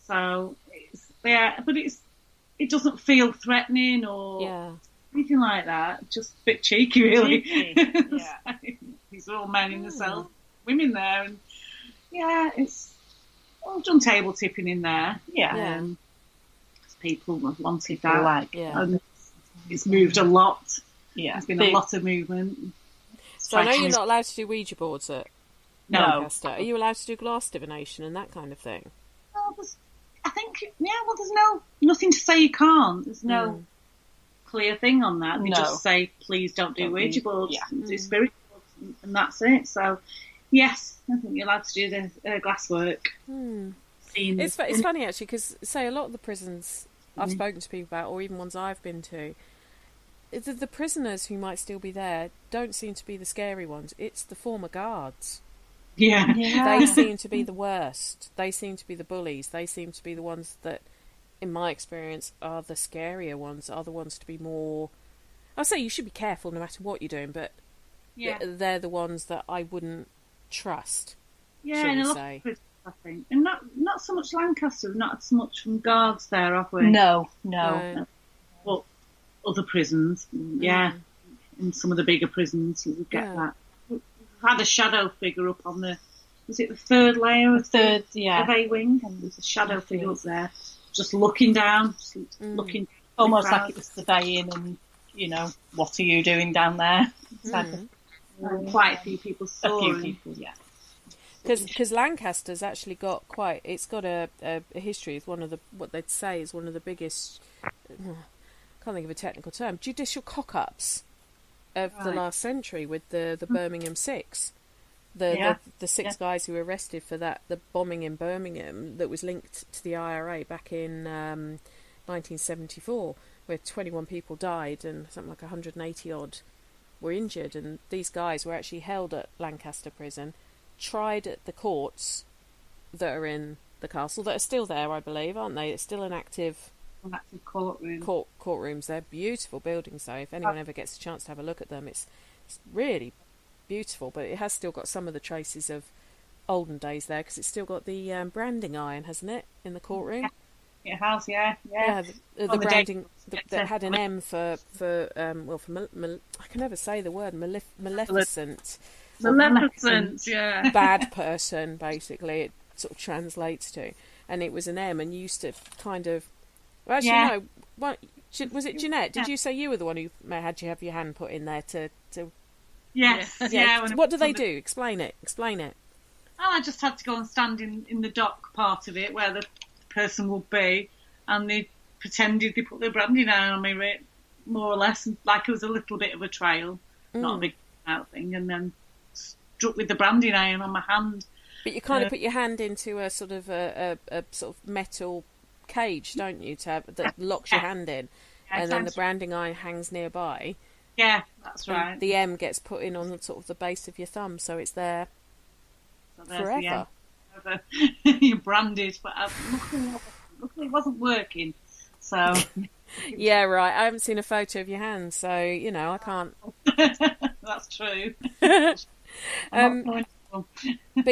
So, it doesn't feel threatening or anything like that. Just a bit cheeky, really. These are all men in the cell, women there, and I've done table tipping in there. People have wanted that. And it's moved a lot. There's been a lot of movement. So I know you're not allowed to do Ouija boards at Lancaster. Are you allowed to do glass divination and that kind of thing? I think, there's nothing to say you can't. There's no clear thing on that. They just say, please don't do Ouija boards, do spirit boards, and that's it. So, yes, I think you're allowed to do the glass work. It's funny, actually, because, say, a lot of the prisons I've spoken to people about, or even ones I've been to, the prisoners who might still be there don't seem to be the scary ones. It's the former guards. They seem to be the worst. They seem to be the bullies. They seem to be the ones that, in my experience, are the scarier ones, are the ones to be more... I'll say you should be careful no matter what you're doing, but they're the ones that I wouldn't trust, and a lot of prisons, I think. And not so much Lancaster, not so much from guards there, have we? No. But other prisons, in some of the bigger prisons, you would get that. We've had a shadow figure up on was it the third layer of of A wing? And there's a shadow figure up there, just looking down, looking almost like it was surveying and, what are you doing down there? Quite a few people saw. Because Lancaster's actually got it's got a history. It's one of what they'd say is one of the biggest, can't think of a technical term, judicial cock-ups of the last century with the Birmingham Six. The 6 guys who were arrested for the bombing in Birmingham that was linked to the IRA back in 1974, where 21 people died and something like 180 odd were injured. And these guys were actually held at Lancaster Prison, tried at the courts that are in the castle, that are still there, I believe, aren't they? It's still an active courtroom. Courtrooms. They're beautiful buildings, though. If anyone ever gets a chance to have a look at them, it's really beautiful. But it has still got some of the traces of olden days there, because it's still got the branding iron, hasn't it, in the courtroom? It has, yeah. The branding that had an M for I can never say the word maleficent. Maleficent, yeah. Bad person, basically, it sort of translates to. And it was an M, and used to kind of... Well, actually, no. What, was it Jeanette? Did you say you were the one who had you have your hand put in there to... Yes, yeah. What do they do? Explain it. Oh, I just had to go and stand in the dock part of it, where the person would be, and they pretended they put their branding iron on me, more or less, like it was a little bit of a trail, not a big out thing, and then struck with the branding iron on my hand. But you kind of put your hand into a sort of a sort of metal cage, don't you, that locks your hand in, and then the branding iron hangs nearby. Yeah, that's right. The M gets put in on sort of the base of your thumb, so it's there forever. You're branded, but luckily it wasn't working. So yeah, right. I haven't seen a photo of your hand, so I can't. That's true. But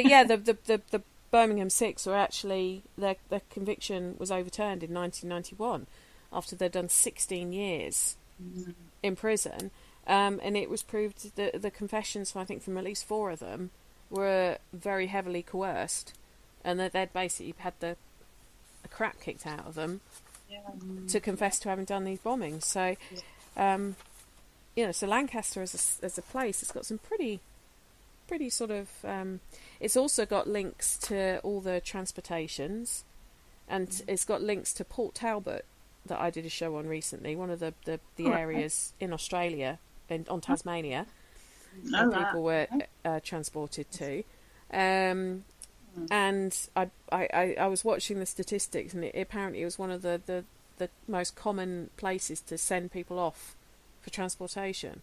yeah, the Birmingham Six were actually their conviction was overturned in 1991 after they'd done 16 years in prison, and it was proved that the confessions, I think, from at least 4 of them were very heavily coerced, and that they'd basically had the crap kicked out of them to confess to having done these bombings. So, so Lancaster as a place, it's got some pretty sort of. It's also got links to all the transportations, and it's got links to Port Talbot that I did a show on recently. One of the areas in Australia and on Tasmania. People were transported to, and I was watching the statistics, and apparently it was one of the most common places to send people off for transportation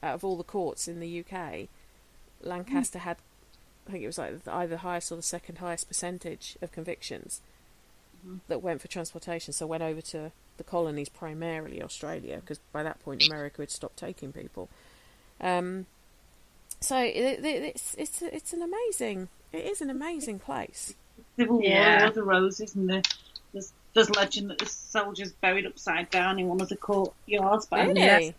out of all the courts in the UK. Lancaster had, I think it was like either the highest or the second highest percentage of convictions that went for transportation. So went over to the colonies, primarily Australia, because by that point America had stopped taking people. So it's an amazing place. Civil War, the Roses, and there's legend that the soldiers buried upside down in one of the courtyards. Really?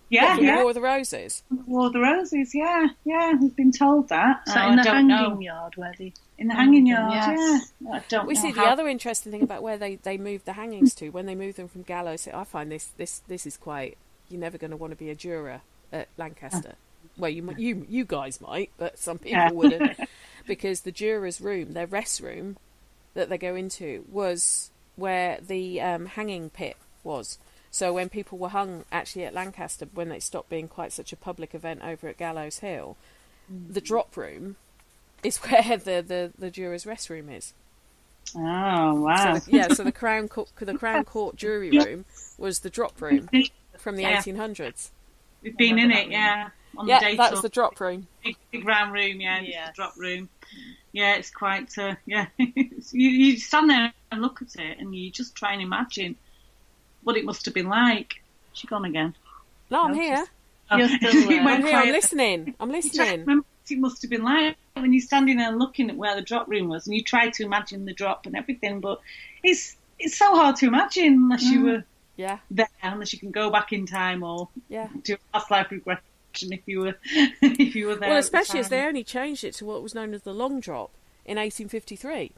Yeah. War of the Roses. War of the Roses, yeah. We've been told that. So in the hanging yard, where they... In the hanging yard, yes. Yeah. I don't we know see the other interesting thing about where they moved the hangings to, when they moved them from gallows. I find this is quite... You're never going to want to be a juror at Lancaster. Well, you guys might, but some people wouldn't, because the jurors' room, their rest room, that they go into was where the hanging pit was. So when people were hung actually at Lancaster, when it stopped being quite such a public event over at Gallows Hill, the drop room is where the jurors' rest room is. Oh wow! So the Crown Court jury room was the drop room from the 1800s. We've been in it, yeah. That was the drop room. Big round room, yeah. The drop room. Yeah, it's quite. You stand there and look at it, and you just try and imagine what it must have been like. She gone again? No, I'm here. You're still there. I'm here. I'm listening. Remember what it must have been like when you're standing there and looking at where the drop room was, and you try to imagine the drop and everything, but it's so hard to imagine unless you were there, unless you can go back in time or do a past life regression if you were there. Well, especially as they only changed it to what was known as the long drop in 1853.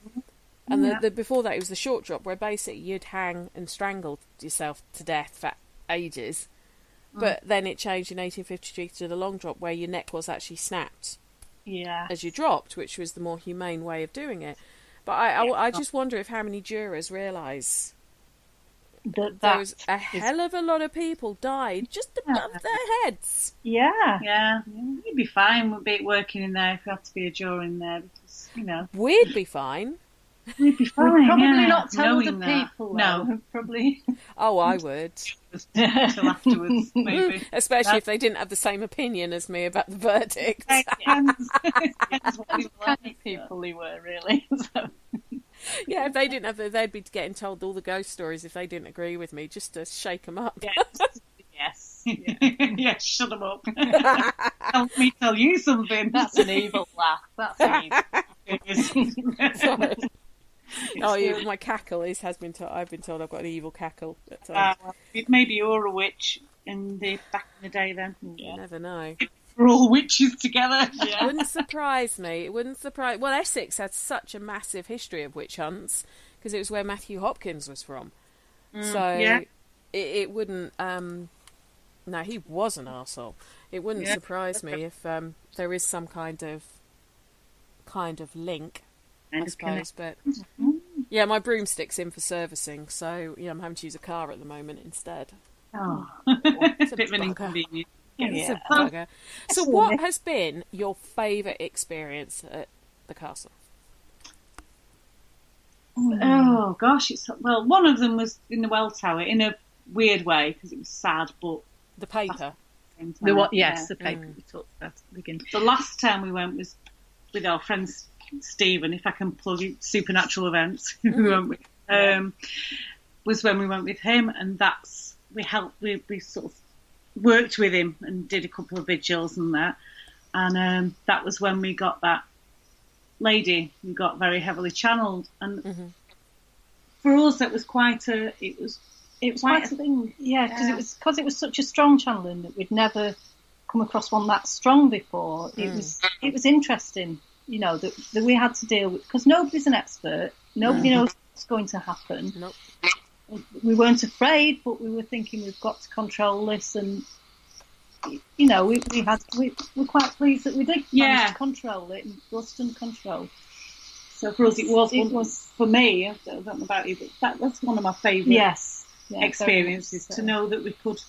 And before that, it was the short drop, where basically you'd hang and strangle yourself to death for ages. But then it changed in 1853 to the long drop, where your neck was actually snapped as you dropped, which was the more humane way of doing it. But I just wonder if how many jurors realise that there was a hell of a lot of people died just above their heads. Yeah. You'd be fine with it working in there if you had to be a juror in there, because, We'd be fine. We'd be fine. Probably not tell the people. No, probably. Oh, I would. Until afterwards, maybe. Especially if they didn't have the same opinion as me about the verdict. That's what kind of people they were, really. So. Yeah, if they didn't have, they'd be getting told all the ghost stories if they didn't agree with me, just to shake them up. Yes. Yes, shut them up. Help me tell you something. That's an evil laugh. That's an evil. Sorry. My cackle has been told. I've been told I've got an evil cackle at Well, times. maybe you're a witch back in the day then. You never know. We're all witches together. It wouldn't surprise me. Well, Essex had such a massive history of witch hunts because it was where Matthew Hopkins was from. It wouldn't. No, he was an arsehole. It wouldn't surprise me if there is some kind of link, I suppose. But yeah, my broomstick's in for servicing, so I'm having to use a car at the moment instead. Oh, It's a bit of an bugger. inconvenience. It's a bugger. So, what has been your favourite experience at the castle? Oh gosh, one of them was in the well tower in a weird way because it was sad, but The paper. The paper we talked about at the beginning. The last time we went was with our friend Stephen, if I can plug it, Supernatural Events, was when we went with him, and we sort of worked with him and did a couple of vigils and that, and that was when we got that lady who got very heavily channeled, and for us that was quite a thing. Yeah, because it was such a strong channeling that we'd never come across one that strong before. It was interesting, that we had to deal with, because nobody's an expert. Nobody knows what's going to happen. Nope. We weren't afraid, but we were thinking we've got to control this, and we're quite pleased that we did manage to control it and brought it under control. So for us, it was for me. I don't know about you, but that's one of my favourite experiences, to know that we could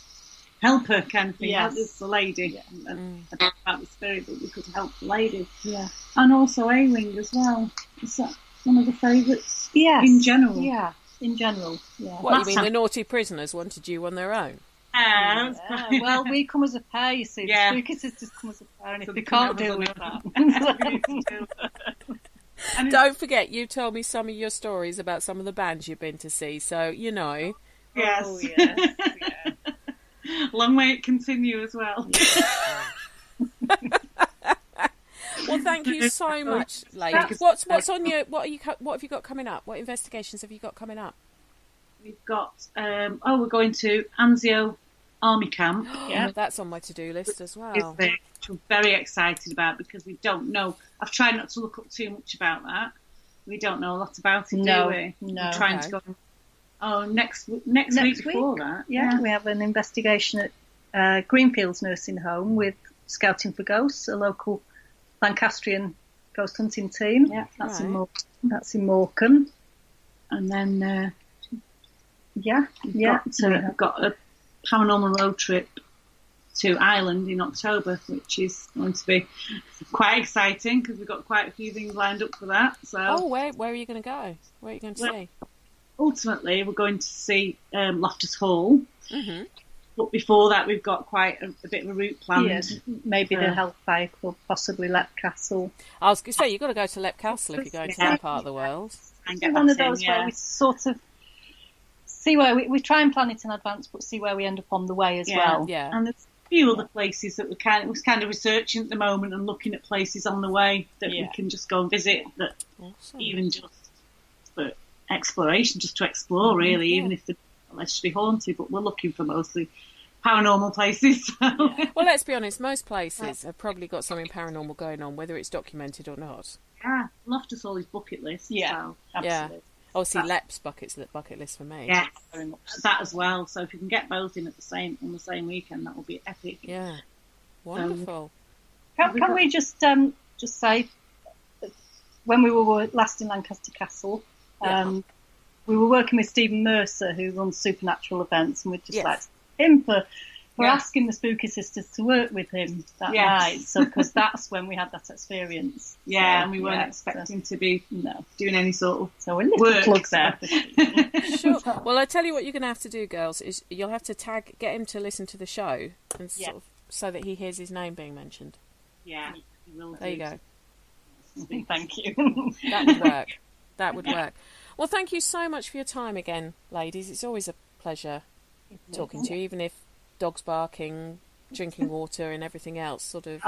help her, kind of thing. Help the lady, and about the spirit, that we could help the lady. Yeah, and also A-Wing as well. Is that one of the favourites? Yes, in general. Yeah, in general. Yeah. What, you mean the naughty prisoners wanted you on their own? Well, we come as a pair, you see. The spooky sisters come as a pair, and if they can't deal with that. And don't forget, you told me some of your stories about some of the bands you've been to see, so Yes. Oh, yes. Long may it continue as well. Well, thank you so much, ladies. What's on your? What have you got coming up? What investigations have you got coming up? We've got we're going to Anzio Army Camp. That's on my to-do list as well. Which we're very excited about, because we don't know. I've tried not to look up too much about that. We don't know a lot about it, do we? No. We're trying to go. Oh, next week before that. Yeah, we have an investigation at Greenfields Nursing Home with Scouting for Ghosts, a local Lancastrian ghost hunting team. Yeah, that's in Morecambe. And then we've got a paranormal road trip to Ireland in October, which is going to be quite exciting because we've got quite a few things lined up for that. So, where are you going to go? Where are you going to see? Ultimately, we're going to see Loftus Hall. Mm-hmm. But before that, we've got quite a bit of a route planned. Yes, maybe the Hellfire Club, possibly Lep Castle. I was going to say, you've got to go to Lep Castle if you're going to that part of the world. It's one of those where we sort of see where we try and plan it in advance, but see where we end up on the way as well. Yeah, and there's a few other places that we're kind of researching at the moment and looking at places on the way that we can just go and visit. That even just for exploration, just to explore, really, even if they're alleged to be haunted. But we're looking for mostly paranormal places. So. Yeah. Well, let's be honest, most places have probably got something paranormal going on, whether it's documented or not. Yeah, Loftus Hall is bucket list. Yeah, so. absolutely. Yeah. Obviously, Lep's bucket list for me. Yeah, very much that as well. So if you can get both in on the same weekend, that will be epic. Yeah, wonderful. Can we just say, when we were last in Lancaster Castle, we were working with Stephen Mercer, who runs Supernatural Events, and we'd just like to thank him for asking the Spooky Sisters to work with him that night. So, because that's when we had that experience. Yeah, so, and we weren't expecting to be doing any sort of a little work plug there. Sure. Well, I tell you what you're going to have to do, girls, is you'll have to get him to listen to the show, and sort of, so that he hears his name being mentioned. Yeah, there you go. Thank you. That would work. That would work. Well, thank you so much for your time again, ladies. It's always a pleasure talking to you, even if dogs barking, drinking water and everything else sort of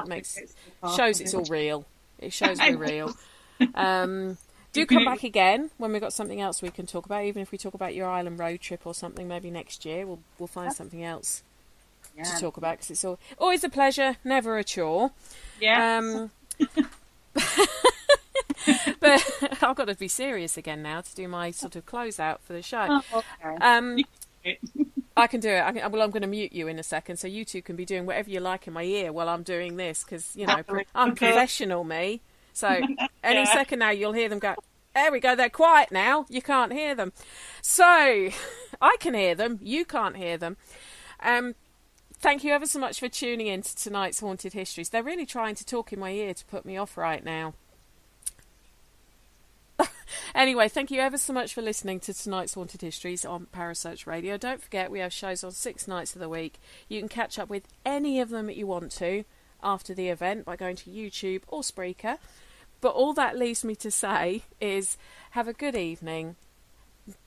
shows it's all real. It shows we're real. Do come back again when we've got something else we can talk about. Even if we talk about your island road trip or something, maybe next year we'll find something else to talk about, because it's always a pleasure, never a chore. Yeah. But I've got to be serious again now to do my sort of closeout for the show. Oh, okay. I can do it. I'm going to mute you in a second, so you two can be doing whatever you like in my ear while I'm doing this, because, you know, I'm professional, me. So any second now you'll hear them go, there we go, they're quiet now. You can't hear them. So I can hear them. You can't hear them. Thank you ever so much for tuning in to tonight's Haunted Histories. They're really trying to talk in my ear to put me off right now. Anyway, thank you ever so much for listening to tonight's Haunted Histories on Parasearch Radio. Don't forget, we have shows on 6 nights of the week. You can catch up with any of them that you want to after the event by going to YouTube or Spreaker. But all that leaves me to say is have a good evening,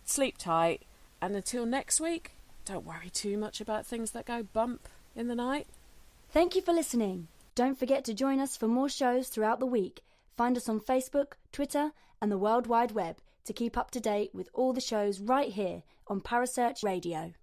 sleep tight, and until next week, don't worry too much about things that go bump in the night. Thank you for listening. Don't forget to join us for more shows throughout the week. Find us on Facebook, Twitter, and the World Wide Web to keep up to date with all the shows right here on Parasearch Radio.